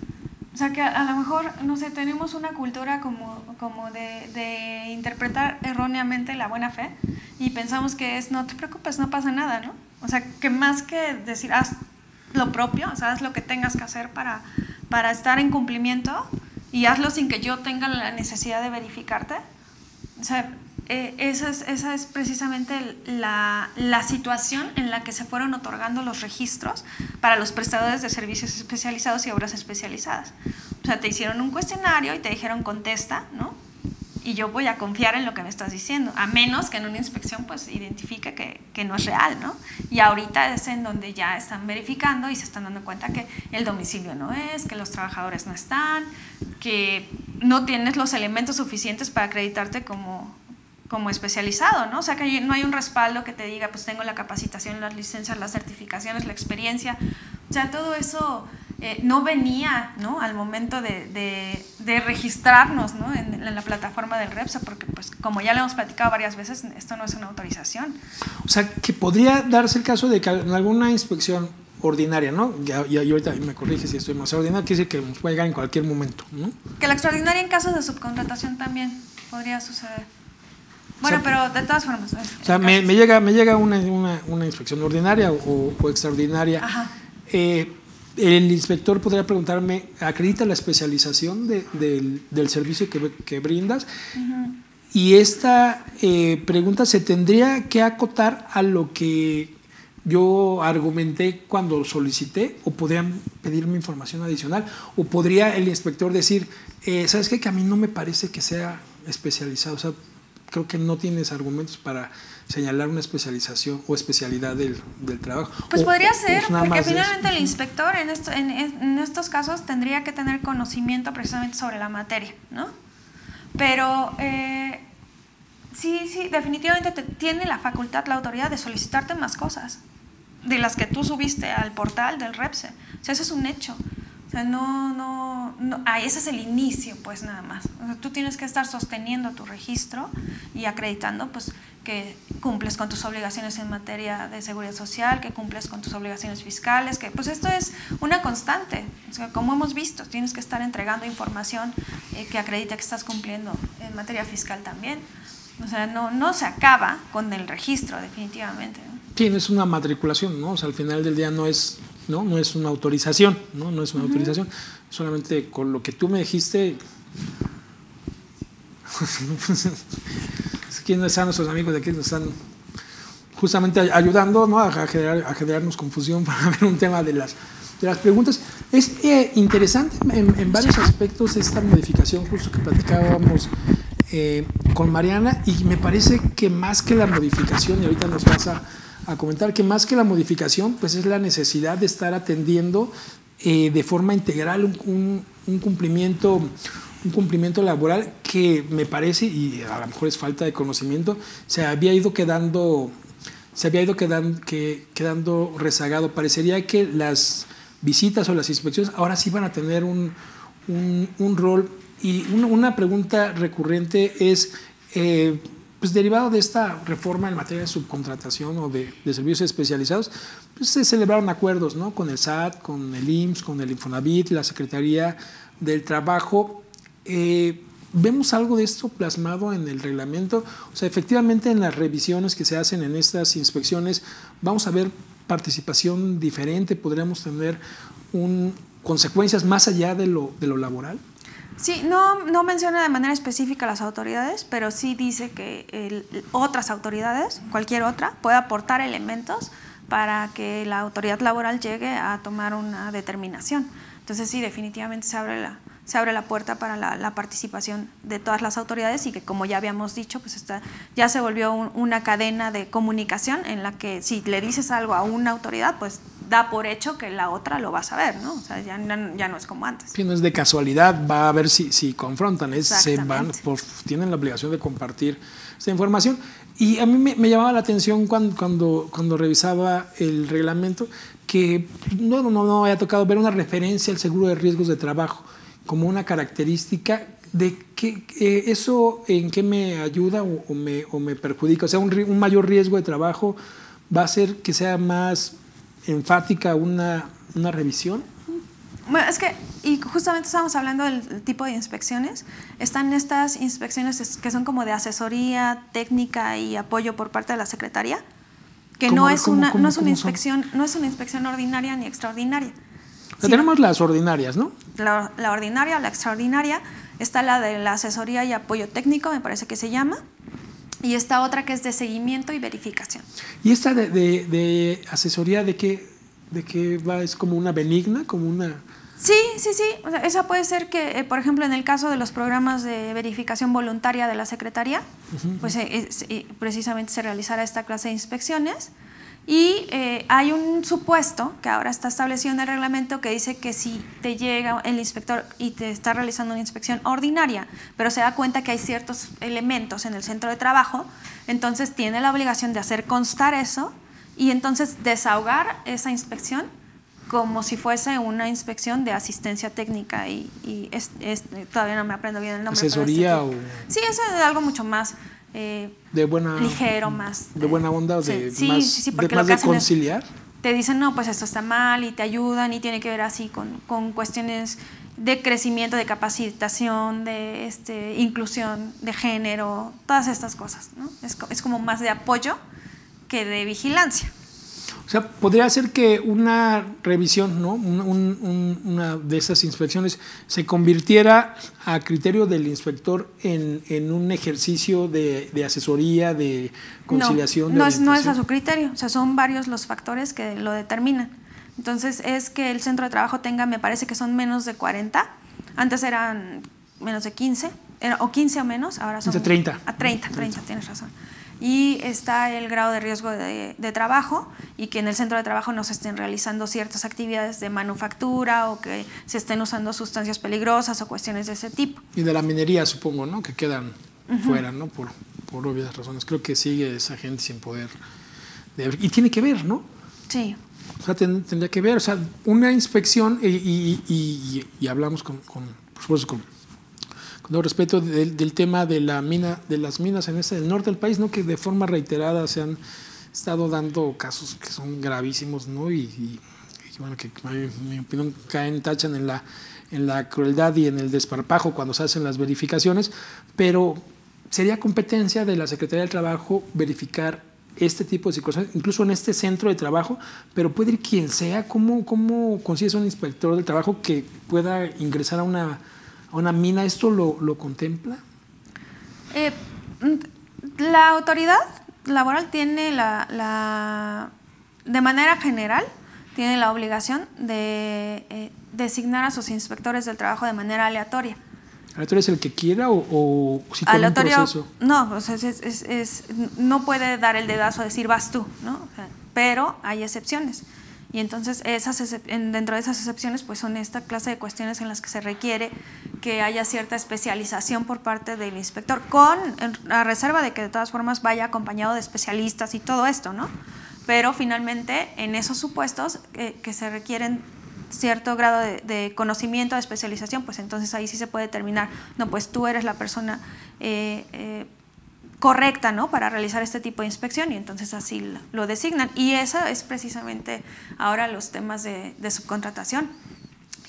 O sea, que a lo mejor, no sé, tenemos una cultura como de interpretar erróneamente la buena fe y pensamos que es, no te preocupes, no pasa nada, ¿no? O sea, que más que decir, haz lo propio, o sea, haz lo que tengas que hacer para estar en cumplimiento y hazlo sin que yo tenga la necesidad de verificarte. O sea, esa es precisamente la situación en la que se fueron otorgando los registros para los prestadores de servicios especializados y obras especializadas. O sea, te hicieron un cuestionario y te dijeron contesta, ¿no? Y yo voy a confiar en lo que me estás diciendo, a menos que en una inspección pues identifique que no es real, ¿no? Y ahorita es en donde ya están verificando y se están dando cuenta que el domicilio no es, que los trabajadores no están, que no tienes los elementos suficientes para acreditarte como especializado, ¿no? O sea, que no hay un respaldo que te diga, pues tengo la capacitación, las licencias, las certificaciones, la experiencia. O sea, todo eso no venía, ¿no? Al momento de registrarnos, ¿no? en la plataforma del REPSA, porque, pues, como ya le hemos platicado varias veces, esto no es una autorización. O sea, que podría darse el caso de que en alguna inspección ordinaria, ¿no? Y ahorita me corrige si estoy más ordinaria, quiere decir que nos puede llegar en cualquier momento, ¿no? Que la extraordinaria en casos de subcontratación también podría suceder. Bueno, o sea, pero de todas formas. O sea, me llega una inspección ordinaria o extraordinaria. Ajá. El inspector podría preguntarme, ¿acredita la especialización del servicio que brindas? Uh-huh. Y esta pregunta se tendría que acotar a lo que yo argumenté cuando solicité, o podrían pedirme información adicional, o podría el inspector decir, ¿sabes qué? Que a mí no me parece que sea especializado. O sea, creo que no tienes argumentos para señalar una especialización o especialidad del trabajo. Pues podría ser, porque finalmente el inspector en estos casos tendría que tener conocimiento precisamente sobre la materia, ¿no? Pero sí, definitivamente tiene la facultad, la autoridad de solicitarte más cosas de las que tú subiste al portal del REPSE. O sea, eso es un hecho. O sea, ese es el inicio, pues, nada más. O sea, tú tienes que estar sosteniendo tu registro y acreditando, pues, que cumples con tus obligaciones en materia de seguridad social, que cumples con tus obligaciones fiscales, que, pues, esto es una constante. O sea, como hemos visto, tienes que estar entregando información que acredite que estás cumpliendo en materia fiscal también. O sea, no se acaba con el registro, definitivamente, ¿no? Sí, no es una matriculación, ¿no? O sea, al final del día no es una autorización, no es una autorización, solamente con lo que tú me dijiste. ¿Quiénes están nuestros amigos de aquí? Nos están justamente ayudando, ¿no? a generarnos confusión para ver un tema de las preguntas. Es interesante en varios aspectos esta modificación, justo que platicábamos con Mariana, y me parece que más que la modificación, y ahorita nos vas a comentar, que más que la modificación, pues es la necesidad de estar atendiendo de forma integral un cumplimiento laboral que me parece, y a lo mejor es falta de conocimiento, se había ido quedando rezagado. Parecería que las visitas o las inspecciones ahora sí van a tener un rol, y una pregunta recurrente es, pues derivado de esta reforma en materia de subcontratación o de servicios especializados, pues se celebraron acuerdos, ¿no? Con el SAT, con el IMSS, con el Infonavit, la Secretaría del Trabajo. ¿Vemos algo de esto plasmado en el reglamento? O sea, efectivamente en las revisiones que se hacen en estas inspecciones, ¿vamos a ver participación diferente? ¿Podríamos tener consecuencias más allá de lo laboral? Sí, no menciona de manera específica las autoridades, pero sí dice que otras autoridades, cualquier otra, puede aportar elementos para que la autoridad laboral llegue a tomar una determinación. Entonces sí, definitivamente se abre la puerta para la participación de todas las autoridades, y que, como ya habíamos dicho, pues ya se volvió una cadena de comunicación en la que si le dices algo a una autoridad, pues da por hecho que la otra lo va a saber, ¿no? O sea, ya no es como antes. Sí, no es de casualidad, va a ver si confrontan, tienen la obligación de compartir esta información. Y a mí me llamaba la atención cuando revisaba el reglamento que no había tocado ver una referencia al seguro de riesgos de trabajo como una característica ¿de qué, eso en qué me ayuda o me perjudica? O sea, un mayor riesgo de trabajo va a hacer que sea más enfática una revisión. Bueno, es que, y justamente estamos hablando del tipo de inspecciones. Están estas inspecciones que son como de asesoría técnica y apoyo por parte de la Secretaría, que no es una inspección ordinaria ni extraordinaria. O sea, tenemos las ordinarias, ¿no? La ordinaria o la extraordinaria. Está la de la asesoría y apoyo técnico, me parece que se llama, y está otra que es de seguimiento y verificación. ¿Y esta de asesoría de qué va? ¿Es como una benigna, como una...? Sí. O sea, esa puede ser que, por ejemplo, en el caso de los programas de verificación voluntaria de la Secretaría, pues precisamente se realizará esta clase de inspecciones. Y hay un supuesto que ahora está establecido en el reglamento que dice que si te llega el inspector y te está realizando una inspección ordinaria, pero se da cuenta que hay ciertos elementos en el centro de trabajo, entonces tiene la obligación de hacer constar eso y entonces desahogar esa inspección como si fuese una inspección de asistencia técnica y todavía no me aprendo bien el nombre. ¿Asesoría o...? Sí, eso es algo mucho más... de buena, ligero, más de buena onda, sí, porque más lo que de conciliar. Te dicen, no, pues esto está mal y te ayudan y tiene que ver así con cuestiones de crecimiento, de capacitación, de inclusión de género, todas estas cosas, ¿no? Es como más de apoyo que de vigilancia. O sea, podría ser que una revisión, ¿no? Una de esas inspecciones se convirtiera a criterio del inspector en un ejercicio de asesoría, de conciliación. No es a su criterio, o sea, son varios los factores que lo determinan. Entonces, es que el centro de trabajo tenga, me parece que son menos de 40, antes eran menos de 15, o 15 o menos, ahora son... 30. A 30, tienes razón. Y está el grado de riesgo de trabajo y que en el centro de trabajo no se estén realizando ciertas actividades de manufactura o que se estén usando sustancias peligrosas o cuestiones de ese tipo. Y de la minería, supongo, ¿no? Que quedan fuera, ¿no? Por obvias razones. Creo que sigue esa gente sin poder... Y tiene que ver, ¿no? Sí. O sea, tendría que ver, o sea, una inspección y hablamos por supuesto, con todo respeto del tema de la mina, de las minas en el norte del país, ¿no? Que de forma reiterada se han estado dando casos que son gravísimos, ¿no? Y bueno, que en mi opinión tachan en la crueldad y en el desparpajo cuando se hacen las verificaciones, pero sería competencia de la Secretaría del Trabajo verificar este tipo de situaciones, incluso en este centro de trabajo, pero puede ir quien sea. ¿Cómo consigues un inspector del trabajo que pueda ingresar a una mina? ¿Esto lo contempla? La autoridad laboral tiene de manera general, tiene la obligación de designar a sus inspectores del trabajo de manera aleatoria. ¿Aleatorio es el que quiera o si tiene un proceso? No, o sea, no puede dar el dedazo a decir vas tú, ¿no? O sea, pero hay excepciones. Y entonces dentro de esas excepciones pues son esta clase de cuestiones en las que se requiere que haya cierta especialización por parte del inspector, a reserva de que de todas formas vaya acompañado de especialistas y todo esto, ¿no? Pero finalmente en esos supuestos que se requieren cierto grado de conocimiento, de especialización, pues entonces ahí sí se puede determinar, no, pues tú eres la persona correcta, ¿no? Para realizar este tipo de inspección y entonces así lo designan. Y eso es precisamente ahora los temas de subcontratación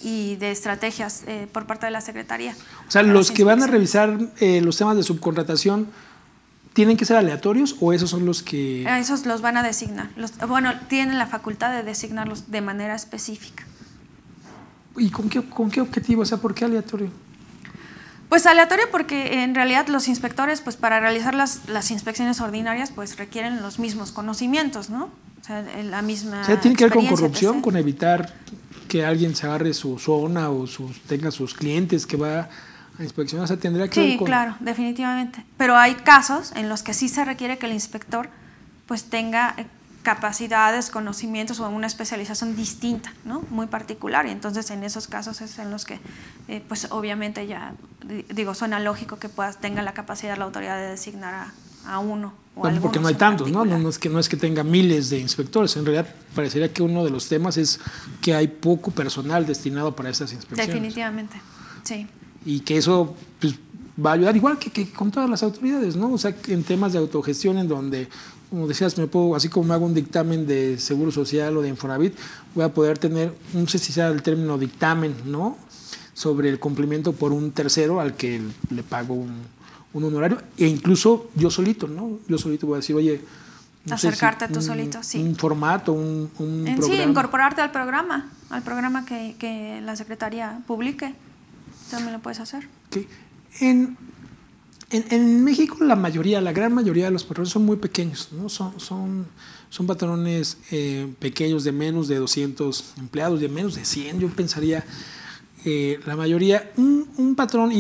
y de estrategias por parte de la Secretaría. O sea, los que van a revisar los temas de subcontratación, ¿tienen que ser aleatorios o esos son los que...? Esos los van a designar. Tienen la facultad de designarlos de manera específica. ¿Y con qué objetivo? O sea, ¿por qué aleatorio? Pues aleatorio porque en realidad los inspectores, pues para realizar las inspecciones ordinarias, pues requieren los mismos conocimientos, ¿no? O sea, la misma. O sea, tiene que ver con corrupción, con evitar que alguien se agarre su zona o tenga sus clientes que va a inspeccionar. O sea, tendría que ver con... Sí, claro, definitivamente. Pero hay casos en los que sí se requiere que el inspector pues tenga capacidades, conocimientos o una especialización distinta, ¿no? Muy particular, y entonces en esos casos es en los que pues obviamente ya suena lógico que tenga la capacidad la autoridad de designar a uno o bueno, porque no hay tantos, ¿no? No es que tenga miles de inspectores, en realidad parecería que uno de los temas es que hay poco personal destinado para esas inspecciones. Definitivamente, sí. y que eso pues, va a ayudar, igual que con todas las autoridades, ¿no? O sea, en temas de autogestión en donde, como decías, así como me hago un dictamen de Seguro Social o de Infonavit, voy a poder tener, no sé si sea el término dictamen, ¿no? Sobre el cumplimiento por un tercero al que le pago un honorario, e incluso yo solito, ¿no? Yo solito voy a decir, oye, no acercarte sé si tú solito, sí. Un formato, un programa. Sí, incorporarte al programa que la Secretaría publique. También lo puedes hacer. Okay. En México la gran mayoría de los patrones son muy pequeños, ¿no? Son patrones pequeños de menos de 200 empleados, de menos de 100, yo pensaría. La mayoría, un patrón,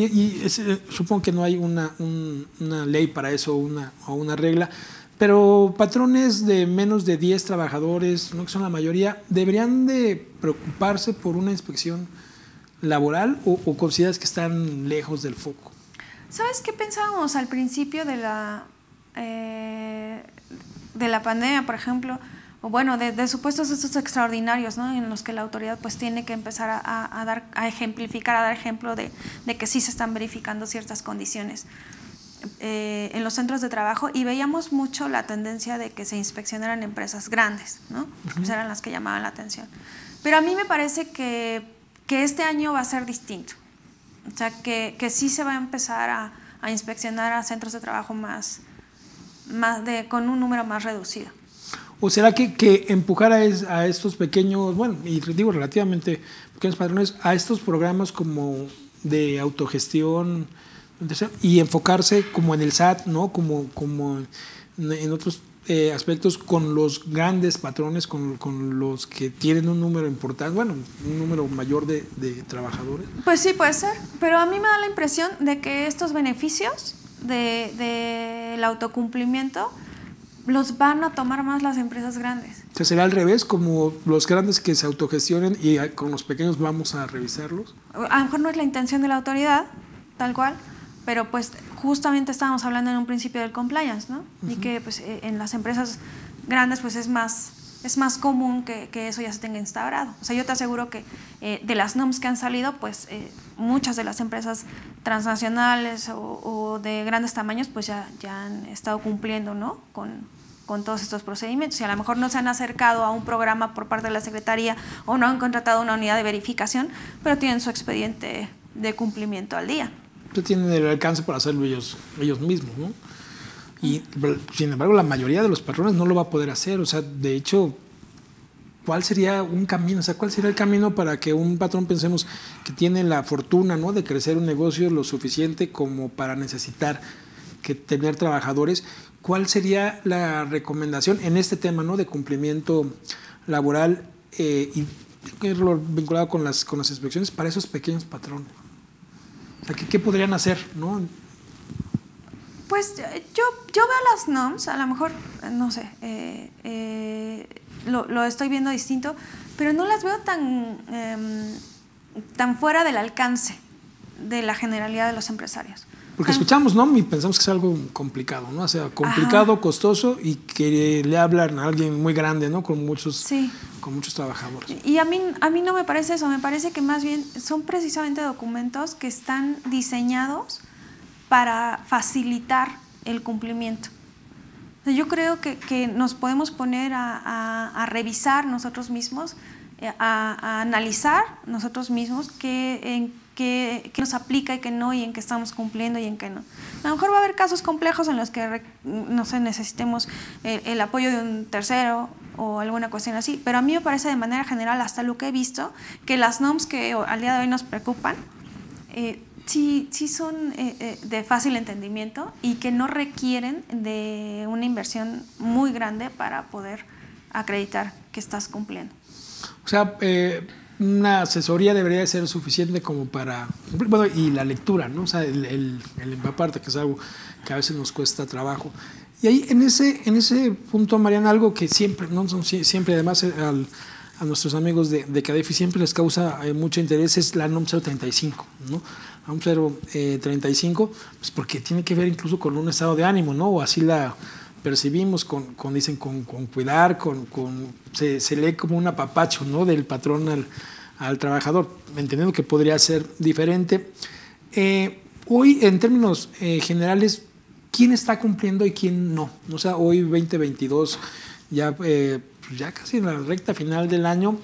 supongo que no hay una ley para eso o una regla, pero patrones de menos de 10 trabajadores, ¿no? Que son la mayoría, ¿deberían de preocuparse por una inspección laboral o consideras que están lejos del foco? ¿Sabes qué pensábamos al principio de la pandemia, por ejemplo? O bueno, de supuestos estos extraordinarios, ¿no? En los que la autoridad pues tiene que empezar a ejemplificar, a dar ejemplo de que sí se están verificando ciertas condiciones en los centros de trabajo, y veíamos mucho la tendencia de que se inspeccionaran empresas grandes, ¿no? Pues eran las que llamaban la atención. Pero a mí me parece que este año va a ser distinto. O sea, que sí se va a empezar a inspeccionar a centros de trabajo con un número más reducido. ¿O será que empujar a estos pequeños, bueno, y digo relativamente pequeños patrones, a estos programas como de autogestión y enfocarse como en el SAT, ¿no? Como en otros aspectos con los grandes patrones, con los que tienen un número importante, bueno, un número mayor de trabajadores? Pues sí, puede ser, pero a mí me da la impresión de que estos beneficios del autocumplimiento los van a tomar más las empresas grandes. O sea, ¿será al revés, como los grandes que se autogestionen y con los pequeños vamos a revisarlos? A lo mejor no es la intención de la autoridad, tal cual, pero pues justamente estábamos hablando en un principio del compliance, ¿no? Y que pues en las empresas grandes pues es más común que eso ya se tenga instaurado. O sea, yo te aseguro que de las normas que han salido, pues muchas de las empresas transnacionales o de grandes tamaños pues ya han estado cumpliendo, ¿no? con todos estos procedimientos, y a lo mejor no se han acercado a un programa por parte de la Secretaría o no han contratado una unidad de verificación, pero tienen su expediente de cumplimiento al día. Tienen el alcance para hacerlo ellos mismos, ¿no? Y sin embargo la mayoría de los patrones no lo va a poder hacer. O sea, de hecho, ¿cuál sería un camino? O sea, ¿cuál sería el camino para que un patrón, pensemos que tiene la fortuna, ¿no?, de crecer un negocio lo suficiente como para necesitar que tener trabajadores? ¿Cuál sería la recomendación en este tema, ¿no?, de cumplimiento laboral y vinculado con las inspecciones para esos pequeños patrones? O sea, ¿qué podrían hacer, ¿no? Pues yo veo las NOMS, a lo mejor, no sé, lo estoy viendo distinto, pero no las veo tan fuera del alcance de la generalidad de los empresarios. Porque escuchamos NOM y pensamos que es algo complicado, ¿no? O sea, complicado, ajá, costoso, y que le hablan a alguien muy grande, ¿no? Con muchos trabajadores. Y a mí no me parece eso, me parece que más bien son precisamente documentos que están diseñados para facilitar el cumplimiento. O sea, yo creo que nos podemos poner a revisar nosotros mismos, a analizar nosotros mismos qué nos aplica y qué no, y en qué estamos cumpliendo y en qué no. A lo mejor va a haber casos complejos en los que no sé, necesitemos el apoyo de un tercero o alguna cuestión así, pero a mí me parece de manera general, hasta lo que he visto, que las NOMS que al día de hoy nos preocupan sí son de fácil entendimiento y que no requieren de una inversión muy grande para poder acreditar que estás cumpliendo. O sea, una asesoría debería ser suficiente como para cumplir, bueno, y la lectura, ¿no? O sea, el empaparte, que es algo que a veces nos cuesta trabajo. Y ahí en ese punto, Mariana, algo que siempre, ¿no? Siempre además a nuestros amigos de CADEFI siempre les causa mucho interés es la NOM 035, ¿no? La NOM 035, pues porque tiene que ver incluso con un estado de ánimo, ¿no? O así la percibimos, dicen, con cuidar, se lee como un apapacho, ¿no?, del patrón al trabajador, entendiendo que podría ser diferente. Hoy, en términos generales, ¿quién está cumpliendo y quién no? O sea, hoy 2022, ya casi en la recta final del año,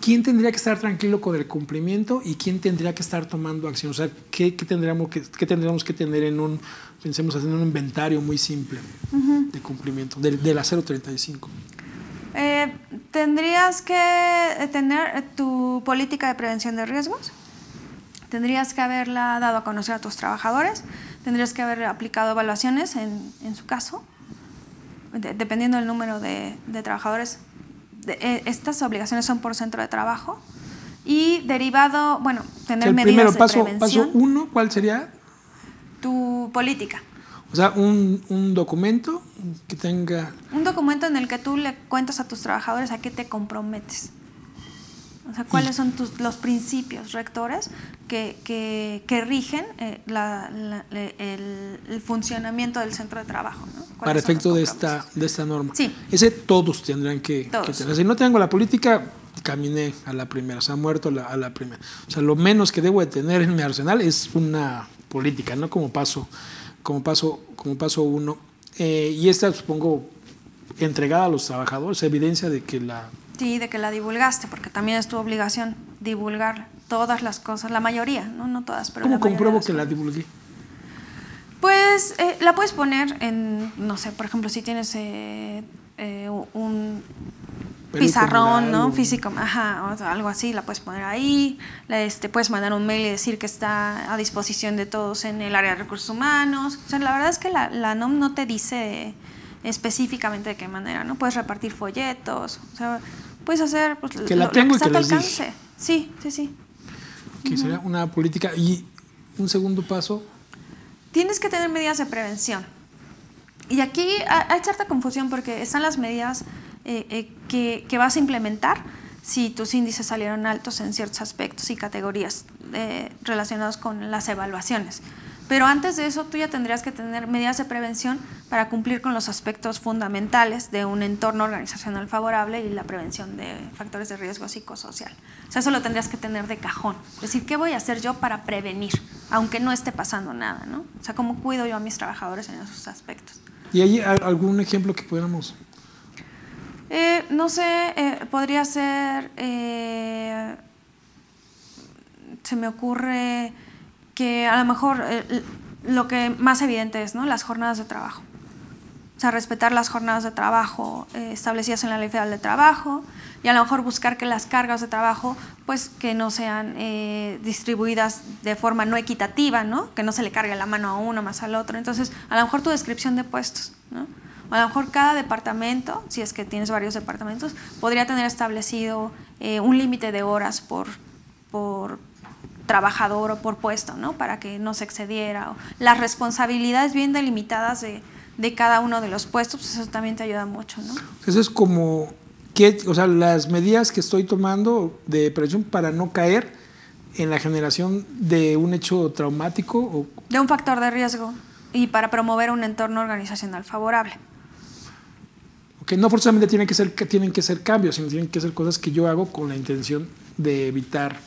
¿quién tendría que estar tranquilo con el cumplimiento y quién tendría que estar tomando acción? O sea, ¿qué tendríamos que tener pensemos haciendo un inventario muy simple de cumplimiento de la 035? Tendrías que tener tu política de prevención de riesgos, tendrías que haberla dado a conocer a tus trabajadores, tendrías que haber aplicado evaluaciones en su caso, dependiendo del número de trabajadores. Estas obligaciones son por centro de trabajo y derivado, bueno, tener medidas de prevención. Paso 1, ¿cuál sería? Tu política. O sea, un documento que tenga... Un documento en el que tú le cuentas a tus trabajadores a qué te comprometes. O sea, cuáles son los principios rectores que rigen el funcionamiento del centro de trabajo, ¿no? Para efecto de esta norma. Sí. Ese todos tendrán que tener. Si no tengo la política, caminé a la primera, se ha muerto a la primera. O sea, lo menos que debo de tener en mi arsenal es una política, ¿no? Como paso 1. Y esta, supongo, entregada a los trabajadores, evidencia de que la... Sí, de que la divulgaste, porque también es tu obligación divulgar todas las cosas, la mayoría, no todas, pero ¿Cómo la mayoría compruebo que la divulgué? Pues la puedes poner en, no sé, por ejemplo, si tienes un pizarrón, ¿no? Físico, o sea, algo así, la puedes poner ahí, puedes mandar un mail y decir que está a disposición de todos en el área de recursos humanos. O sea, la verdad es que la NOM no te dice específicamente de qué manera, ¿no? Puedes repartir folletos, o sea, puedes hacer pues, que la tengo lo que y que les alcance. dije. Sí. Que sería una política. Y un segundo paso. Tienes que tener medidas de prevención. Y aquí hay cierta confusión porque están las medidas que vas a implementar si tus índices salieron altos en ciertos aspectos y categorías relacionados con las evaluaciones. Pero antes de eso, tú ya tendrías que tener medidas de prevención para cumplir con los aspectos fundamentales de un entorno organizacional favorable y la prevención de factores de riesgo psicosocial. O sea, eso lo tendrías que tener de cajón. Es decir, ¿qué voy a hacer yo para prevenir, aunque no esté pasando nada, ¿no? O sea, ¿cómo cuido yo a mis trabajadores en esos aspectos? ¿Y hay algún ejemplo que pudiéramos...? No sé, podría ser... se me ocurre... que a lo mejor lo que más evidente es, ¿no? Las jornadas de trabajo. O sea, respetar las jornadas de trabajo establecidas en la Ley Federal de Trabajo y a lo mejor buscar que las cargas de trabajo pues que no sean distribuidas de forma no equitativa, ¿no? Que no se le cargue la mano a uno más al otro. Entonces, a lo mejor tu descripción de puestos, ¿no? O a lo mejor cada departamento, si es que tienes varios departamentos, podría tener establecido un límite de horas por trabajador o por puesto, ¿no? Para que no se excediera. O las responsabilidades bien delimitadas de cada uno de los puestos, pues eso también te ayuda mucho, ¿no? Eso es como, o sea, las medidas que estoy tomando de prevención para no caer en la generación de un hecho traumático. O... de un factor de riesgo y para promover un entorno organizacional favorable. Que no forzosamente tienen que ser cambios, sino tienen que ser cosas que yo hago con la intención de evitar.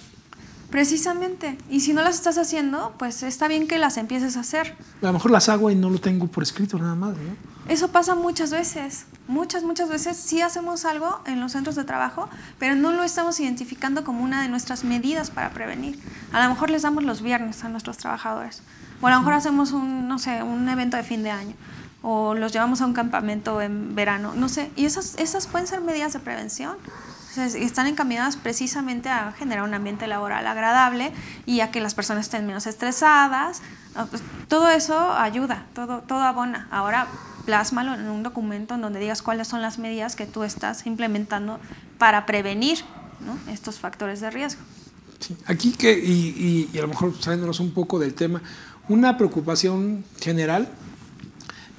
Precisamente. Y si no las estás haciendo, pues está bien que las empieces a hacer. A lo mejor las hago y no lo tengo por escrito nada más, ¿no? Eso pasa muchas veces. Muchas veces sí hacemos algo en los centros de trabajo, pero no lo estamos identificando como una de nuestras medidas para prevenir. A lo mejor les damos los viernes a nuestros trabajadores. O a lo mejor hacemos un evento de fin de año. O los llevamos a un campamento en verano. No sé. Y esas pueden ser medidas de prevención. Están encaminadas precisamente a generar un ambiente laboral agradable y a que las personas estén menos estresadas. Todo eso ayuda, todo abona. Ahora plásmalo en un documento en donde digas cuáles son las medidas que tú estás implementando para prevenir, ¿no? Estos factores de riesgo. Sí, aquí y a lo mejor saliéndonos un poco del tema, una preocupación general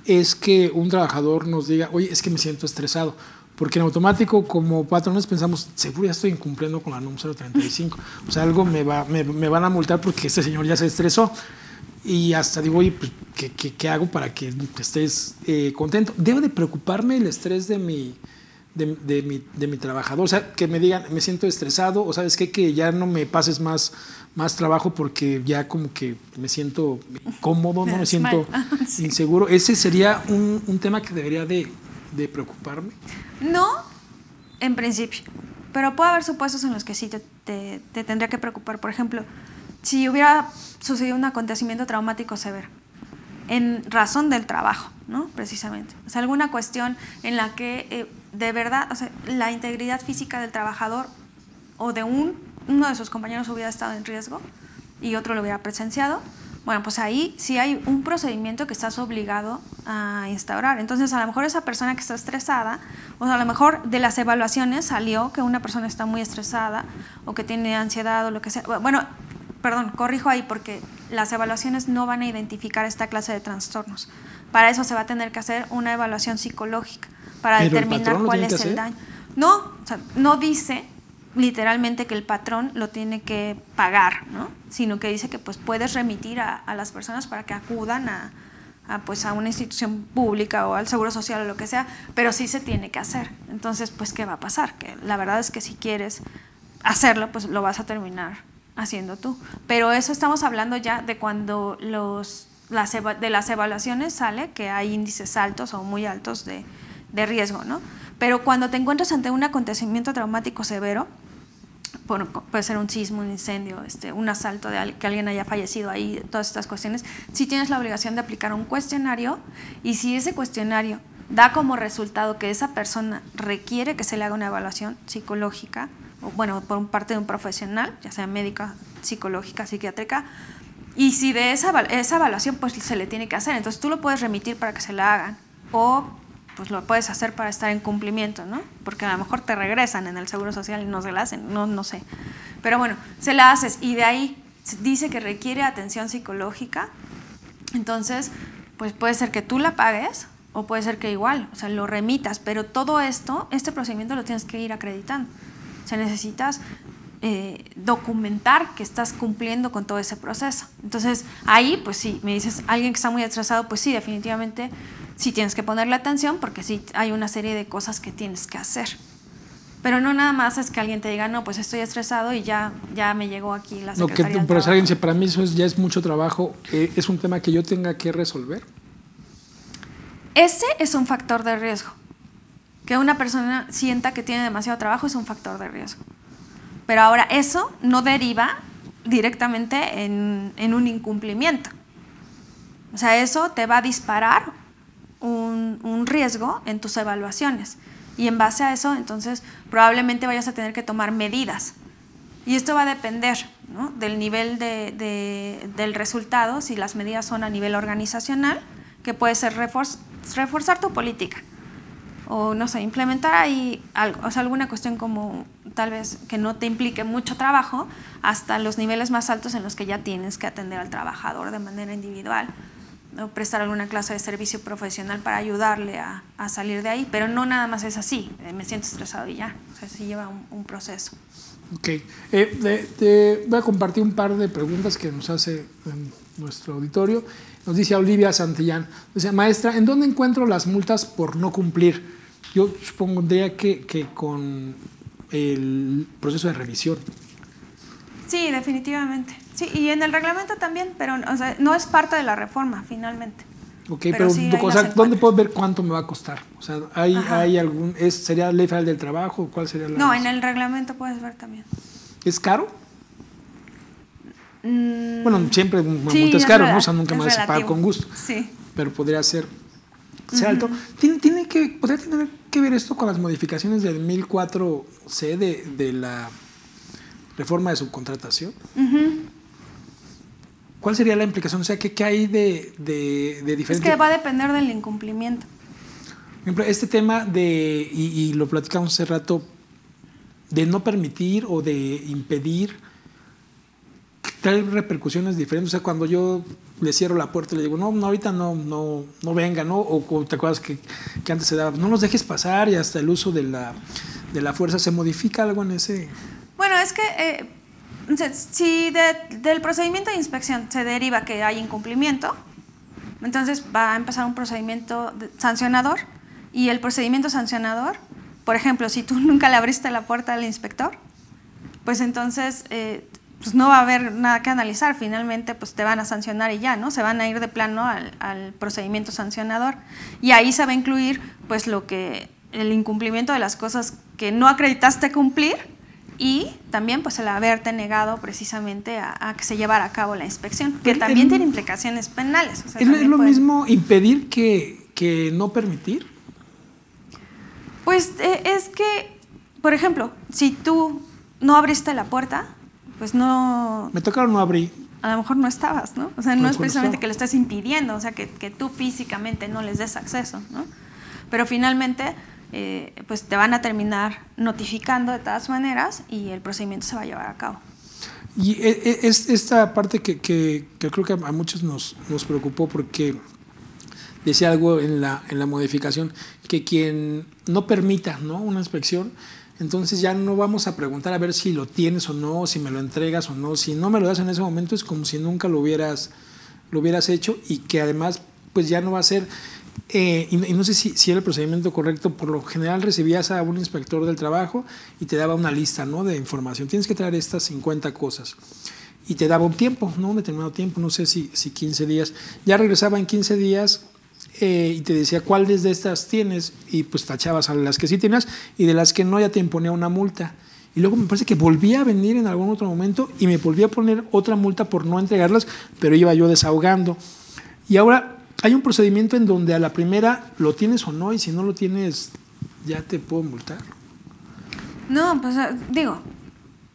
es que un trabajador nos diga, oye, es que me siento estresado. Porque en automático, como patrones, pensamos, seguro ya estoy incumpliendo con la NOM 035. O sea, algo me van a multar porque este señor ya se estresó. Y hasta digo, oye, pues, ¿qué hago para que estés contento? ¿Debo de preocuparme el estrés de de mi trabajador. O sea, que me digan, me siento estresado, o sabes qué, que ya no me pases más trabajo porque ya como que me siento incómodo, no me siento inseguro. ¿Ese sería un tema que debería de preocuparme? No, en principio, pero puede haber supuestos en los que sí te tendría que preocupar. Por ejemplo, si hubiera sucedido un acontecimiento traumático severo en razón del trabajo, ¿no? Precisamente. O sea, alguna cuestión en la que de verdad, o sea, la integridad física del trabajador o de uno de sus compañeros hubiera estado en riesgo y otro lo hubiera presenciado, bueno, pues ahí sí hay un procedimiento que estás obligado a instaurar. Entonces, a lo mejor esa persona que está estresada, o sea, a lo mejor de las evaluaciones salió que una persona está muy estresada o que tiene ansiedad o lo que sea. Bueno, perdón, corrijo ahí porque las evaluaciones no van a identificar esta clase de trastornos. Para eso se va a tener que hacer una evaluación psicológica para determinar cuál es el daño. No, o sea, no dice literalmente que el patrón lo tiene que pagar, ¿no? Sino que dice que pues puedes remitir a las personas para que acudan a una institución pública o al Seguro Social o lo que sea, pero sí se tiene que hacer. Entonces, pues, ¿qué va a pasar? Que la verdad es que si quieres hacerlo, pues lo vas a terminar haciendo tú. Pero eso estamos hablando ya de cuando de las evaluaciones sale que hay índices altos o muy altos de riesgo, ¿no? Pero cuando te encuentras ante un acontecimiento traumático severo, bueno, puede ser un sismo, un incendio, un asalto que alguien haya fallecido ahí, todas estas cuestiones, sí tienes la obligación de aplicar un cuestionario, y si ese cuestionario da como resultado que esa persona requiere que se le haga una evaluación psicológica, o bueno, por parte de un profesional, ya sea médica, psicológica, psiquiátrica, y si de esa evaluación pues se le tiene que hacer, entonces tú lo puedes remitir para que se la hagan, o pues lo puedes hacer para estar en cumplimiento, ¿no? Porque a lo mejor te regresan en el Seguro Social y no se la hacen, no sé. Pero bueno, se la haces y de ahí dice que requiere atención psicológica, entonces pues puede ser que tú la pagues o puede ser que igual, o sea, lo remitas, pero todo esto, este procedimiento lo tienes que ir acreditando. O sea, necesitas documentar que estás cumpliendo con todo ese proceso. Entonces, ahí, pues sí, me dices, alguien que está muy estresado, pues sí, definitivamente sí tienes que ponerle atención porque sí hay una serie de cosas que tienes que hacer. Pero no nada más es que alguien te diga, no, pues estoy estresado y ya me llegó aquí la Secretaría del Pero si alguien Trabajo. dice, para mí eso ya es mucho trabajo, ¿es un tema que yo tenga que resolver? Ese es un factor de riesgo. Que una persona sienta que tiene demasiado trabajo es un factor de riesgo. Pero ahora eso no deriva directamente en un incumplimiento. O sea, eso te va a disparar un riesgo en tus evaluaciones. Y en base a eso, entonces, probablemente vayas a tener que tomar medidas. Y esto va a depender, ¿no?, del nivel del resultado, si las medidas son a nivel organizacional, que puede ser reforzar tu política. O, no sé, implementar ahí algo, o sea, alguna cuestión como tal vez que no te implique mucho trabajo, hasta los niveles más altos en los que ya tienes que atender al trabajador de manera individual, o prestar alguna clase de servicio profesional para ayudarle a salir de ahí, pero no nada más es así, me siento estresado y ya, o sea, sí lleva un proceso. Ok, te voy a compartir un par de preguntas que nos hace nuestro auditorio. Nos dice Olivia Santillán, dice, maestra, ¿en dónde encuentro las multas por no cumplir? Yo supondría que con el proceso de revisión. Sí, definitivamente. Sí, y en el reglamento también, pero o sea, no es parte de la reforma, finalmente. Ok, pero sí, ¿dónde puedo ver cuánto me va a costar? O sea, ¿hay algún, sería Ley Federal del Trabajo? ¿Cuál sería la? No, en el reglamento puedes ver también. ¿Es caro? Bueno, siempre una multa es caro, ¿no? O sea, nunca me voy a pagar con gusto. Sí. Pero podría ser alto. ¿Podría tener que ver esto con las modificaciones del 1004C de la reforma de subcontratación? ¿Cuál sería la implicación? O sea, ¿qué hay de diferente? Es que va a depender del incumplimiento. Por ejemplo, este tema y lo platicamos hace rato, de no permitir o de impedir, trae repercusiones diferentes. O sea, cuando yo le cierro la puerta y le digo, no, ahorita no venga, ¿no? O te acuerdas que antes se daba, no nos dejes pasar, y hasta el uso de la fuerza. ¿Se modifica algo en ese? Bueno, es que si del procedimiento de inspección se deriva que hay incumplimiento, entonces va a empezar un procedimiento sancionador, y el procedimiento sancionador por ejemplo, si tú nunca le abriste la puerta al inspector, pues entonces pues no va a haber nada que analizar, finalmente pues te van a sancionar y ya, ¿no? Se van a ir de plano al procedimiento sancionador, y ahí se va a incluir pues el incumplimiento de las cosas que no acreditaste cumplir, y también pues el haberte negado precisamente a que se llevara a cabo la inspección, que también tiene implicaciones penales. O sea, ¿es lo mismo impedir que no permitir? Pues es que, por ejemplo, si tú no abriste la puerta, pues no... Me tocaron, no abrí. A lo mejor no estabas, ¿no? O sea, no es precisamente que lo estés impidiendo, o sea, que tú físicamente no les des acceso, ¿no? Pero finalmente, pues te van a terminar notificando de todas maneras y el procedimiento se va a llevar a cabo. Y es esta parte que creo que a muchos nos preocupó, porque decía algo en la modificación, que quien no permita, ¿no?, una inspección, entonces ya no vamos a preguntar a ver si lo tienes o no, si me lo entregas o no. Si no me lo das en ese momento es como si nunca lo hubieras hecho, y que además pues ya no va a ser, y no sé si era el procedimiento correcto. Por lo general recibías a un inspector del trabajo y te daba una lista, ¿no?, de información. Tienes que traer estas 50 cosas. Y te daba un tiempo, ¿no?, un determinado tiempo, no sé si 15 días. Ya regresaba en 15 días y te decía cuáles de estas tienes, y pues tachabas a las que sí tenías, y de las que no ya te imponía una multa. Y luego me parece que volvía a venir en algún otro momento y me volvía a poner otra multa por no entregarlas, pero iba yo desahogando. Y ahora hay un procedimiento en donde a la primera lo tienes o no, y si no lo tienes ya te puedo multar. No, pues digo,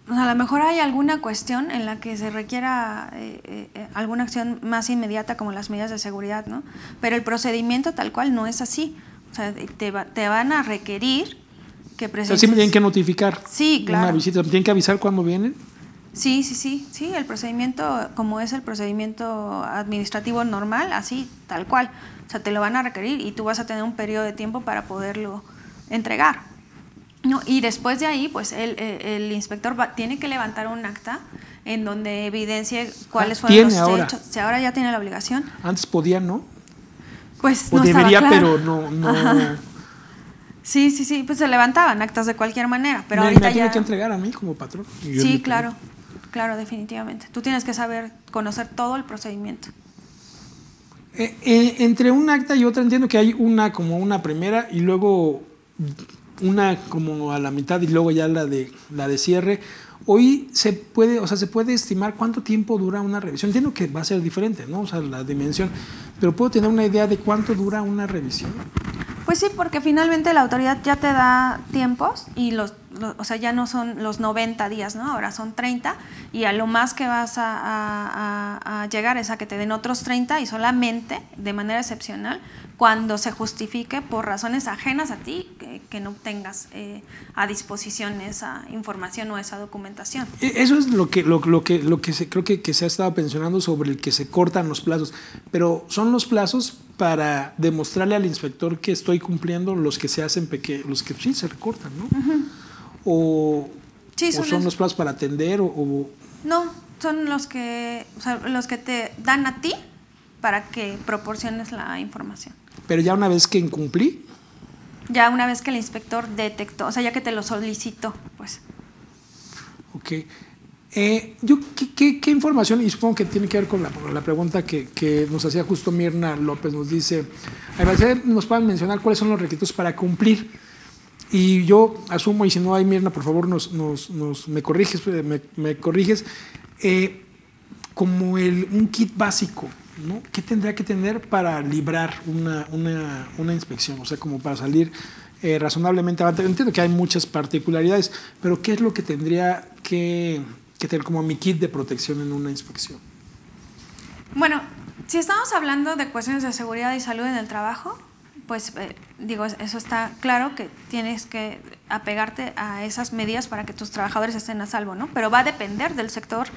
a lo mejor hay alguna cuestión en la que se requiera alguna acción más inmediata, como las medidas de seguridad, ¿no? Pero el procedimiento tal cual no es así. O sea, te van a requerir que presentes... O sea, sí me tienen que notificar. Sí, claro. Una visita, ¿me tienen que avisar cuando vienen? Sí, el procedimiento, como es el procedimiento administrativo normal, así, tal cual. O sea, te lo van a requerir y tú vas a tener un periodo de tiempo para poderlo entregar, ¿no? Y después de ahí, pues el inspector tiene que levantar un acta en donde evidencie cuáles fueron los hechos. O sea, ahora ya tiene la obligación. Antes podía, ¿no? Pues o no debería, estaba claro. pero no. Ajá. Sí, pues se levantaban actas de cualquier manera, pero me ahorita tiene ya... que entregar a mí como patrón. Sí, claro, definitivamente. Tú tienes que conocer todo el procedimiento. Entre un acta y otra entiendo que hay una como una primera y luego una como a la mitad y luego ya la de cierre. Hoy se puede estimar cuánto tiempo dura una revisión. Entiendo que va a ser diferente, ¿no? O sea, la dimensión, pero ¿puedo tener una idea de cuánto dura una revisión? Pues sí, porque finalmente la autoridad ya te da tiempos y o sea, ya no son los 90 días, ¿no? Ahora son 30, y a lo más que vas a llegar es a que te den otros 30, y solamente de manera excepcional cuando se justifique por razones ajenas a ti que no tengas a disposición esa información o esa documentación. Eso es lo que creo que se ha estado pensionando sobre el que se cortan los plazos, pero son los plazos para demostrarle al inspector que estoy cumpliendo los que se hacen los que sí se recortan, ¿no? Uh-huh. Sí, son los plazos para atender No, son los que te dan a ti para que proporciones la información. Pero ya una vez que incumplí. Ya una vez que el inspector detectó, o sea, ya que te lo solicitó, pues. Ok. ¿Qué información? Y supongo que tiene que ver con la pregunta que nos hacía justo Mirna López. Nos dice, nos pueden mencionar cuáles son los requisitos para cumplir. Y yo asumo, y si no hay, Mirna, por favor me corriges, como un kit básico, ¿no? ¿Qué tendría que tener para librar una inspección? O sea, como para salir razonablemente adelante. Entiendo que hay muchas particularidades, pero ¿qué es lo que tendría que tener como mi kit de protección en una inspección? Bueno, si estamos hablando de cuestiones de seguridad y salud en el trabajo, pues eso está claro, que tienes que apegarte a esas medidas para que tus trabajadores estén a salvo, ¿no? Pero va a depender del sector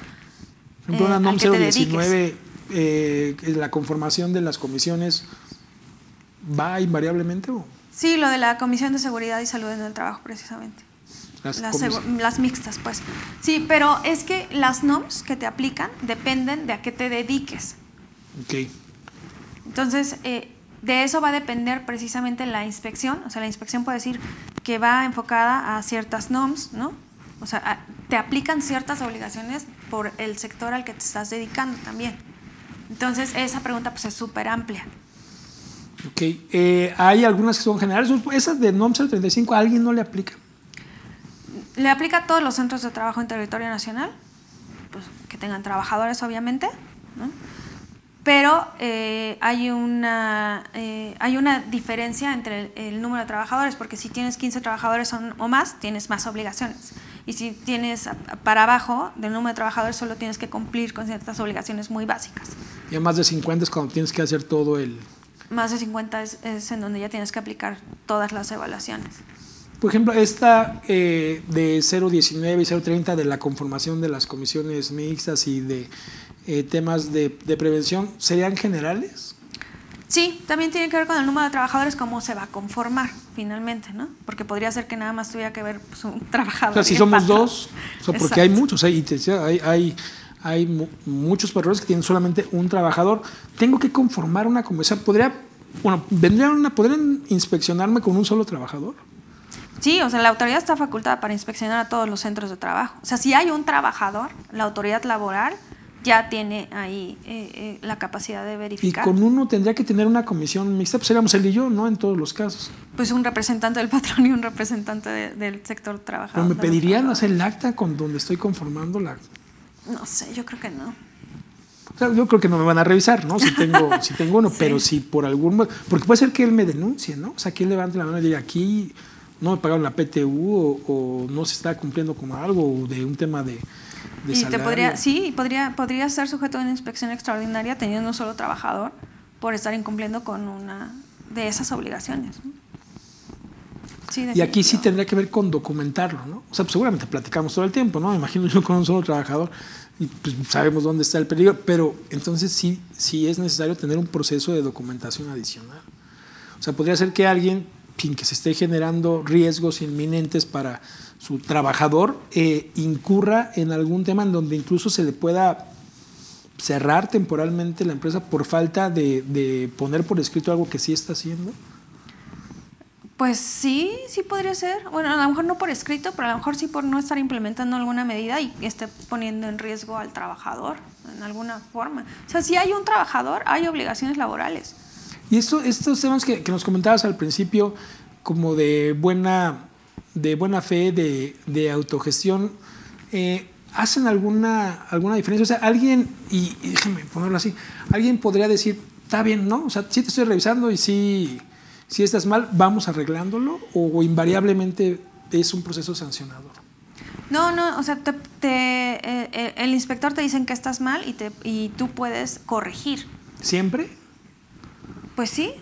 al que te dediques. La conformación de las comisiones va invariablemente, ¿o? Sí, lo de la Comisión de Seguridad y Salud en el Trabajo, precisamente. Las mixtas, pues. Sí, pero es que las NOMS que te aplican dependen de a qué te dediques. Ok. Entonces, de eso va a depender precisamente la inspección. O sea, la inspección puede decir, que va enfocada a ciertas NOMs, ¿no? O sea, te aplican ciertas obligaciones por el sector al que te estás dedicando también. Entonces, esa pregunta pues es súper amplia. Ok. Hay algunas que son generales. ¿Esas de NOM 035 a alguien no le aplica? Le aplica a todos los centros de trabajo en territorio nacional, pues que tengan trabajadores obviamente, ¿no? Pero hay una diferencia entre el número de trabajadores, porque si tienes 15 trabajadores o más, tienes más obligaciones. Y si tienes para abajo del número de trabajadores, solo tienes que cumplir con ciertas obligaciones muy básicas. Y a más de 50 es cuando tienes que hacer todo el… Más de 50 es en donde ya tienes que aplicar todas las evaluaciones. Por ejemplo, esta de 019 y 030 de la conformación de las comisiones mixtas y de temas de prevención, ¿serían generales? Sí, también tiene que ver con el número de trabajadores, cómo se va a conformar finalmente, ¿no? Porque podría ser que nada más tuviera que ver pues, un trabajador. O sea, si somos dos, o sea, porque Exacto. hay muchos, hay muchos patrones que tienen solamente un trabajador. Tengo que conformar una comisión. ¿Podrían inspeccionarme con un solo trabajador? Sí, o sea, la autoridad está facultada para inspeccionar a todos los centros de trabajo. O sea, si hay un trabajador, la autoridad laboral ya tiene ahí la capacidad de verificar. Y con uno tendría que tener una comisión mixta, pues seríamos él y yo, ¿no? En todos los casos. Pues un representante del patrón y un representante del sector trabajador. ¿Pero me pedirían hacer el acta con donde estoy conformando la…? No sé, yo creo que no. O sea, yo creo que no me van a revisar, ¿no? Si tengo uno, sí. Pero si por algún modo… Porque puede ser que él me denuncie, ¿no? O sea, que él levante la mano y diga, aquí no me pagaron la PTU o no se está cumpliendo con algo o de un tema de y salario. podría ser sujeto a una inspección extraordinaria teniendo un solo trabajador por estar incumpliendo con una de esas obligaciones, ¿no? Sí, y aquí sí tendría que ver con documentarlo, ¿no? O sea, pues seguramente platicamos todo el tiempo, ¿no? Me imagino yo con un solo trabajador y pues sabemos dónde está el peligro, pero entonces sí es necesario tener un proceso de documentación adicional. O sea, podría ser que alguien, sin que se esté generando riesgos inminentes para su trabajador, incurra en algún tema en donde incluso se le pueda cerrar temporalmente la empresa por falta de poner por escrito algo que sí está haciendo. Pues sí podría ser. Bueno, a lo mejor no por escrito, pero a lo mejor sí por no estar implementando alguna medida y esté poniendo en riesgo al trabajador en alguna forma. O sea, si hay un trabajador, hay obligaciones laborales. Y estos temas que nos comentabas al principio, como de buena fe, de autogestión, ¿hacen alguna diferencia? O sea, alguien, y déjame ponerlo así, alguien podría decir, está bien, ¿no? O sea, sí te estoy revisando y si estás mal, vamos arreglándolo, o invariablemente es un proceso sancionador. No, o sea, el inspector te dicen que estás mal y tú puedes corregir. ¿Siempre? Pues sí,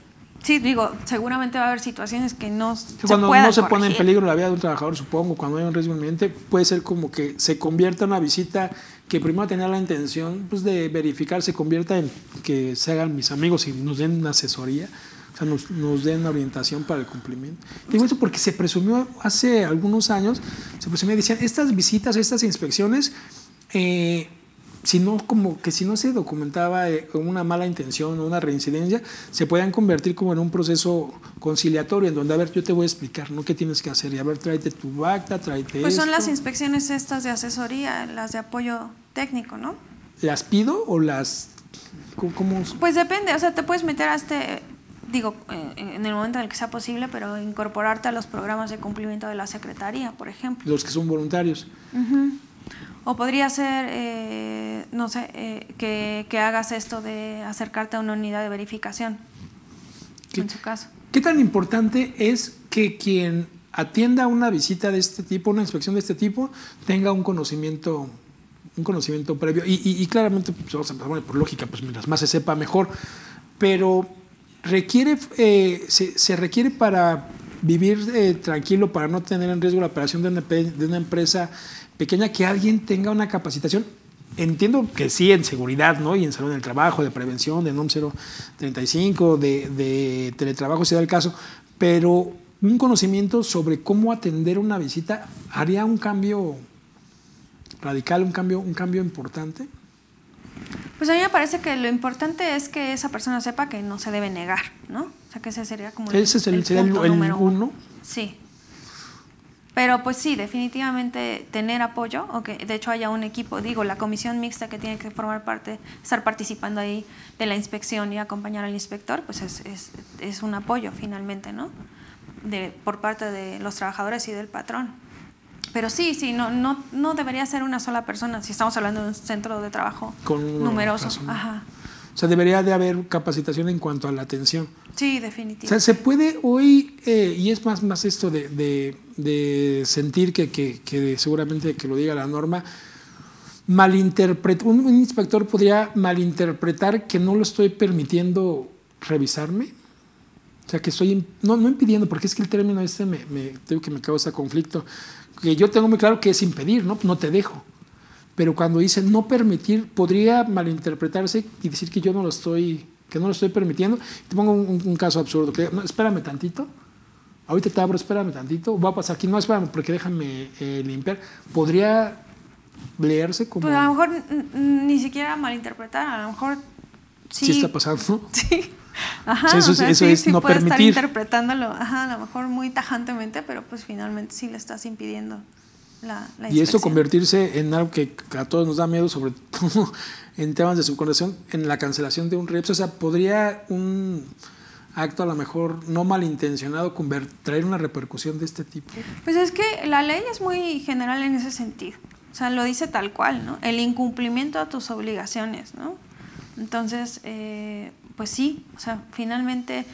digo, seguramente va a haber situaciones que no se cuando puedan no se corregir. pone en peligro la vida de un trabajador, supongo, cuando hay un riesgo inminente, puede ser como que se convierta en una visita que primero tenía la intención pues, de verificar, se convierta en que se hagan mis amigos y nos den una asesoría, o sea, nos den una orientación para el cumplimiento. Digo esto porque se presumió hace algunos años, decían, estas visitas, estas inspecciones, si no se documentaba una mala intención o una reincidencia, se podían convertir como en un proceso conciliatorio en donde, a ver, yo te voy a explicar, ¿no? ¿Qué tienes que hacer? Y a ver, tráete tu acta, tráete Pues esto. son las inspecciones estas de asesoría, las de apoyo técnico, ¿no? ¿Las pido o las...? ¿Cómo? Pues depende, o sea, te puedes meter a en el momento en el que sea posible, pero incorporarte a los programas de cumplimiento de la Secretaría, por ejemplo. Los que son voluntarios. Uh-huh. O podría ser, no sé, que hagas esto de acercarte a una unidad de verificación, en su caso. ¿Qué tan importante es que quien atienda una visita de este tipo, una inspección de este tipo, tenga un conocimiento previo? Y claramente, pues, vamos a empezar por lógica, pues mientras más se sepa, mejor. Pero se requiere para vivir tranquilo, para no tener en riesgo la operación de una empresa pequeña, que alguien tenga una capacitación. Entiendo que sí, en seguridad, ¿no? Y en salud del trabajo, de prevención, de NOM 035, de teletrabajo, si da el caso, pero un conocimiento sobre cómo atender una visita haría un cambio radical, un cambio importante. Pues a mí me parece que lo importante es que esa persona sepa que no se debe negar, ¿no? O sea, que ese sería como el punto número uno. Sí. Pero pues sí, definitivamente tener apoyo, o que de hecho haya un equipo, digo, la comisión mixta que tiene que formar parte, estar participando ahí de la inspección y acompañar al inspector, pues es un apoyo finalmente, ¿no? Por parte de los trabajadores y del patrón. Pero sí, no debería ser una sola persona si estamos hablando de un centro de trabajo numeroso. Ajá. O sea, debería de haber capacitación en cuanto a la atención. Sí, definitivamente. O sea, se puede hoy, y es más esto de sentir que seguramente que lo diga la norma, un inspector podría malinterpretar que no lo estoy permitiendo revisarme. O sea, que estoy, no impidiendo, porque es que el término digo que me causa conflicto. Que yo tengo muy claro que es impedir, no te dejo. Pero cuando dice no permitir, podría malinterpretarse y decir que yo no lo estoy permitiendo. Te pongo un caso absurdo. No, espérame tantito. Ahorita te abro, espérame tantito. Va a pasar aquí. No, espérame, porque déjame limpiar. ¿Podría leerse como...? Pues a lo mejor ni siquiera malinterpretar. A lo mejor sí. Sí está pasando. Sí. Ajá, o sea, eso es no puede permitir. Estar interpretándolo, a lo mejor muy tajantemente, pero pues finalmente sí le estás impidiendo la y eso convertirse en algo que a todos nos da miedo, sobre todo en temas de subcontratación, en la cancelación de un REPS. O sea, podría un acto a lo mejor no malintencionado traer una repercusión de este tipo. Pues es que la ley es muy general en ese sentido. O sea, lo dice tal cual, ¿no? El incumplimiento a tus obligaciones, ¿no? Entonces, pues sí, o sea, finalmente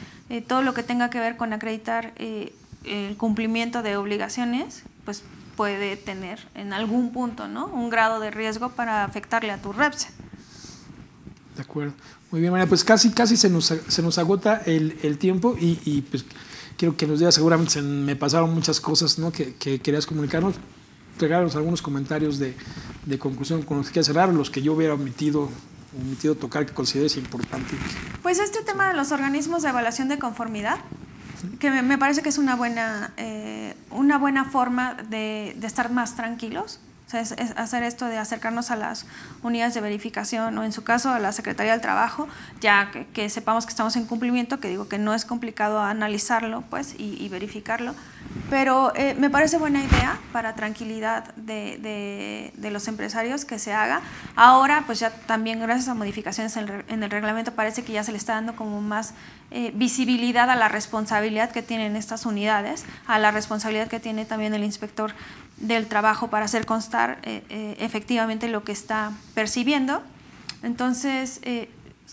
todo lo que tenga que ver con acreditar el cumplimiento de obligaciones, pues puede tener en algún punto, ¿no?, un grado de riesgo para afectarle a tu REPS. De acuerdo. Muy bien, María, pues casi se nos agota el tiempo y pues quiero que nos digas, seguramente me pasaron muchas cosas, ¿no?, que querías comunicarnos. Regálanos algunos comentarios de conclusión con los que quieras cerrar, los que yo hubiera omitido tocar, que consideres importante. Pues este tema de los organismos de evaluación de conformidad, que me parece que es una buena forma de estar más tranquilos. O sea, es hacer esto de acercarnos a las unidades de verificación o en su caso a la Secretaría del Trabajo, ya que sepamos que estamos en cumplimiento, que digo que no es complicado analizarlo pues y verificarlo, pero me parece buena idea para tranquilidad de los empresarios que se haga. Ahora pues ya también gracias a modificaciones en el reglamento parece que ya se le está dando como más visibilidad a la responsabilidad que tienen estas unidades, a la responsabilidad que tiene también el inspector del trabajo para hacer constar efectivamente lo que está percibiendo. Entonces,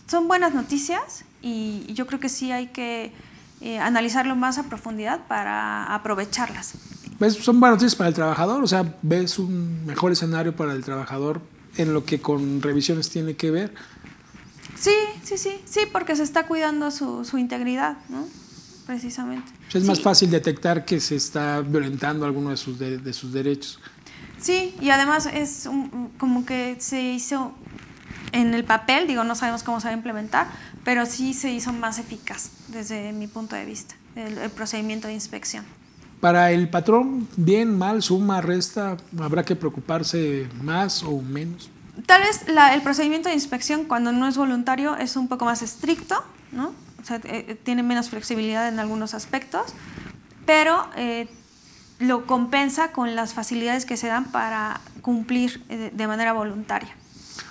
son buenas noticias y yo creo que sí hay que analizarlo más a profundidad para aprovecharlas. ¿Ves? Son buenas noticias para el trabajador, o sea, ¿ves un mejor escenario para el trabajador en lo que con revisiones tiene que ver? Sí, porque se está cuidando su integridad, ¿no?, precisamente. Es más fácil detectar que se está violentando alguno de sus derechos. Sí, y además es como que se hizo en el papel, digo, no sabemos cómo se va a implementar, pero sí se hizo más eficaz desde mi punto de vista, el procedimiento de inspección. Para el patrón, bien, mal, suma, resta, ¿habrá que preocuparse más o menos? Tal vez el procedimiento de inspección cuando no es voluntario es un poco más estricto, ¿no? O sea, tiene menos flexibilidad en algunos aspectos, pero lo compensa con las facilidades que se dan para cumplir de manera voluntaria.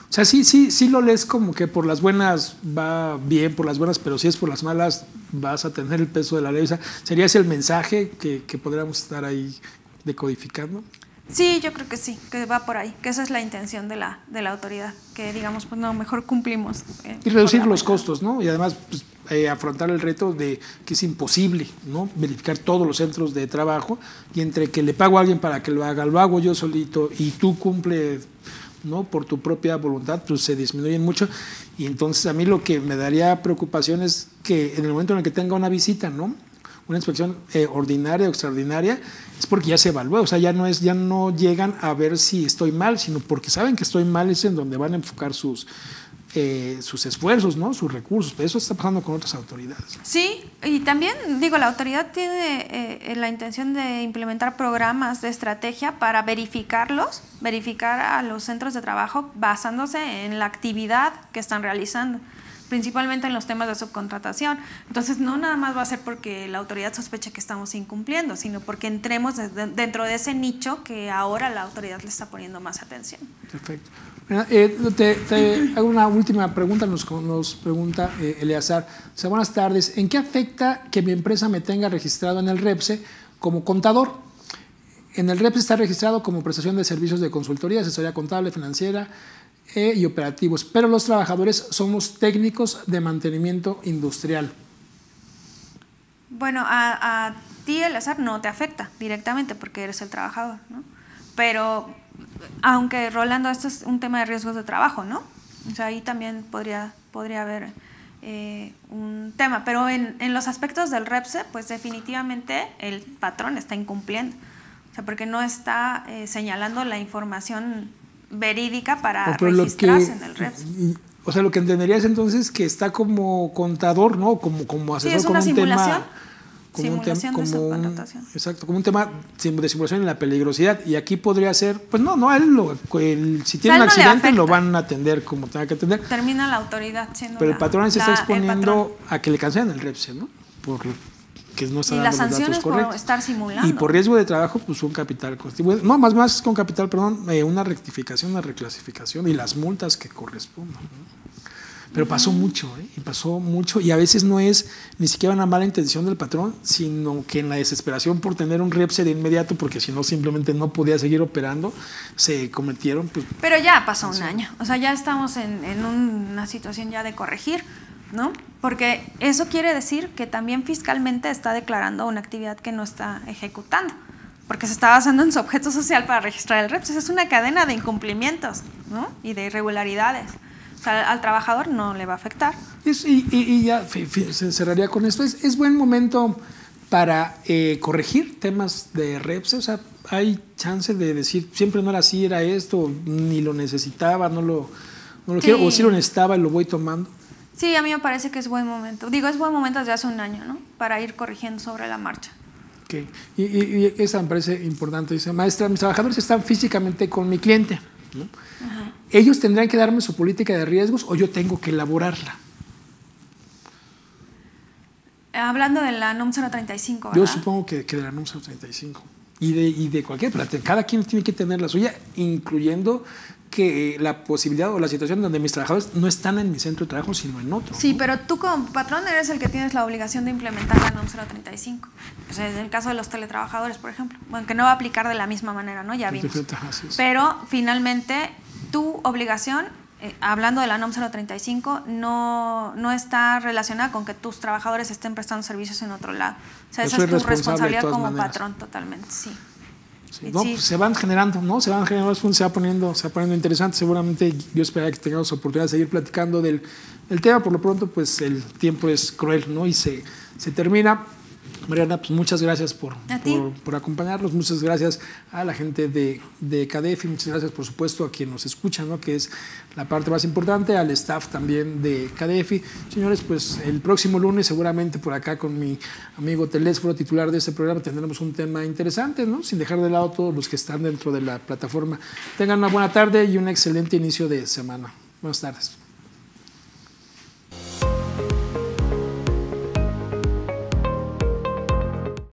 O sea, sí lo lees como que por las buenas va bien, por las buenas, pero si es por las malas vas a tener el peso de la ley. O sea, ¿sería ese el mensaje que podríamos estar ahí decodificando? Sí, yo creo que sí, que va por ahí, que esa es la intención de la autoridad, que digamos, pues no, mejor cumplimos. Y reducir los costos, ¿no? Y además pues, afrontar el reto de que es imposible, ¿no?, verificar todos los centros de trabajo, y entre que le pago a alguien para que lo hago yo solito y tú cumples, ¿no?, por tu propia voluntad, pues se disminuyen mucho. Y entonces a mí lo que me daría preocupación es que en el momento en el que tenga una visita, ¿no?, una inspección ordinaria o extraordinaria, es porque ya se evalúa, o sea, ya no llegan a ver si estoy mal, sino porque saben que estoy mal, es en donde van a enfocar sus esfuerzos, ¿no?, sus recursos. Eso está pasando con otras autoridades. Sí, y también, digo, la autoridad tiene la intención de implementar programas de estrategia para verificar a los centros de trabajo basándose en la actividad que están realizando. principalmente en los temas de subcontratación. Entonces, no nada más va a ser porque la autoridad sospeche que estamos incumpliendo, sino porque entremos dentro de ese nicho que ahora la autoridad le está poniendo más atención. Perfecto. Te hago una última pregunta, nos pregunta Eleazar. O sea, buenas tardes. ¿En qué afecta que mi empresa me tenga registrado en el REPSE como contador? En el REPSE está registrado como prestación de servicios de consultoría, asesoría contable, financiera y operativos, pero los trabajadores somos técnicos de mantenimiento industrial. Bueno, a ti, Eleazar, no te afecta directamente porque eres el trabajador, ¿no? Pero, aunque Rolando, esto es un tema de riesgos de trabajo, ¿no? O sea, ahí también podría haber un tema, pero en los aspectos del REPSE, pues definitivamente el patrón está incumpliendo, o sea, porque no está señalando la información verídica para registrarse en el REPSE. O sea, lo que entenderías entonces que está como contador, ¿no? Como asesor, sí, es una con un simulación. tema. Exacto, como un tema de simulación en la peligrosidad. Y aquí podría ser, pues no, a él, si tiene un accidente lo van a atender como tenga que atender. Termina la autoridad siendo. Pero el patrón se está exponiendo a que le cancelen el REPSE, ¿no? Porque no está y dando las los datos sanciones correctos. por estar simulando. Y por riesgo de trabajo, pues un capital constitutivo. No, más con capital, perdón, una rectificación, una reclasificación y las multas que correspondan, ¿no? Pero pasó mucho, y pasó mucho, y a veces no es ni siquiera una mala intención del patrón, sino que en la desesperación por tener un REPSE de inmediato, porque si no simplemente no podía seguir operando, se cometieron. Pues, pero ya pasó un año, o sea, ya estamos en una situación ya de corregir, ¿no? Porque eso quiere decir que también fiscalmente está declarando una actividad que no está ejecutando, porque se está basando en su objeto social para registrar el REPSE. Es una cadena de incumplimientos, ¿no? Y de irregularidades. O sea, al trabajador no le va a afectar. Y ya se cerraría con esto. Es buen momento para corregir temas de REPSE. O sea, hay chance de decir, siempre no era así, era esto, ni lo necesitaba, no lo quiero, o sí lo necesitaba y lo voy tomando. Sí, a mí me parece que es buen momento. Digo, es buen momento desde hace un año, ¿no? Para ir corrigiendo sobre la marcha. Okay. Y esa me parece importante. Dice, maestra, mis trabajadores están físicamente con mi cliente, ¿no? ¿Ellos tendrán que darme su política de riesgos o yo tengo que elaborarla? Hablando de la NOM 035, ¿verdad? Yo supongo que de la NOM 035 y de cualquier, pero cada quien tiene que tener la suya, incluyendo que la posibilidad o la situación donde mis trabajadores no están en mi centro de trabajo, sino en otro. Sí, ¿no? Pero tú como patrón eres el que tienes la obligación de implementar la NOM 035. Pues en el caso de los teletrabajadores, por ejemplo, bueno, que no va a aplicar de la misma manera, ¿no? Ya vimos. Pero finalmente tu obligación, hablando de la NOM 035, no está relacionada con que tus trabajadores estén prestando servicios en otro lado. O sea, esa es tu responsabilidad como patrón totalmente, sí. Sí, no, pues se van generando, ¿no? Se va poniendo interesante. Seguramente yo esperaría que tengamos oportunidad de seguir platicando del tema. Por lo pronto, pues el tiempo es cruel, ¿no? Y se termina. Mariana, pues muchas gracias por acompañarnos, muchas gracias a la gente de CADEFI, muchas gracias por supuesto a quien nos escucha, ¿no? Que es la parte más importante, al staff también de CADEFI. Señores, pues el próximo lunes seguramente por acá con mi amigo Telésforo, titular de este programa, tendremos un tema interesante, ¿no? Sin dejar de lado todos los que están dentro de la plataforma. Tengan una buena tarde y un excelente inicio de semana. Buenas tardes.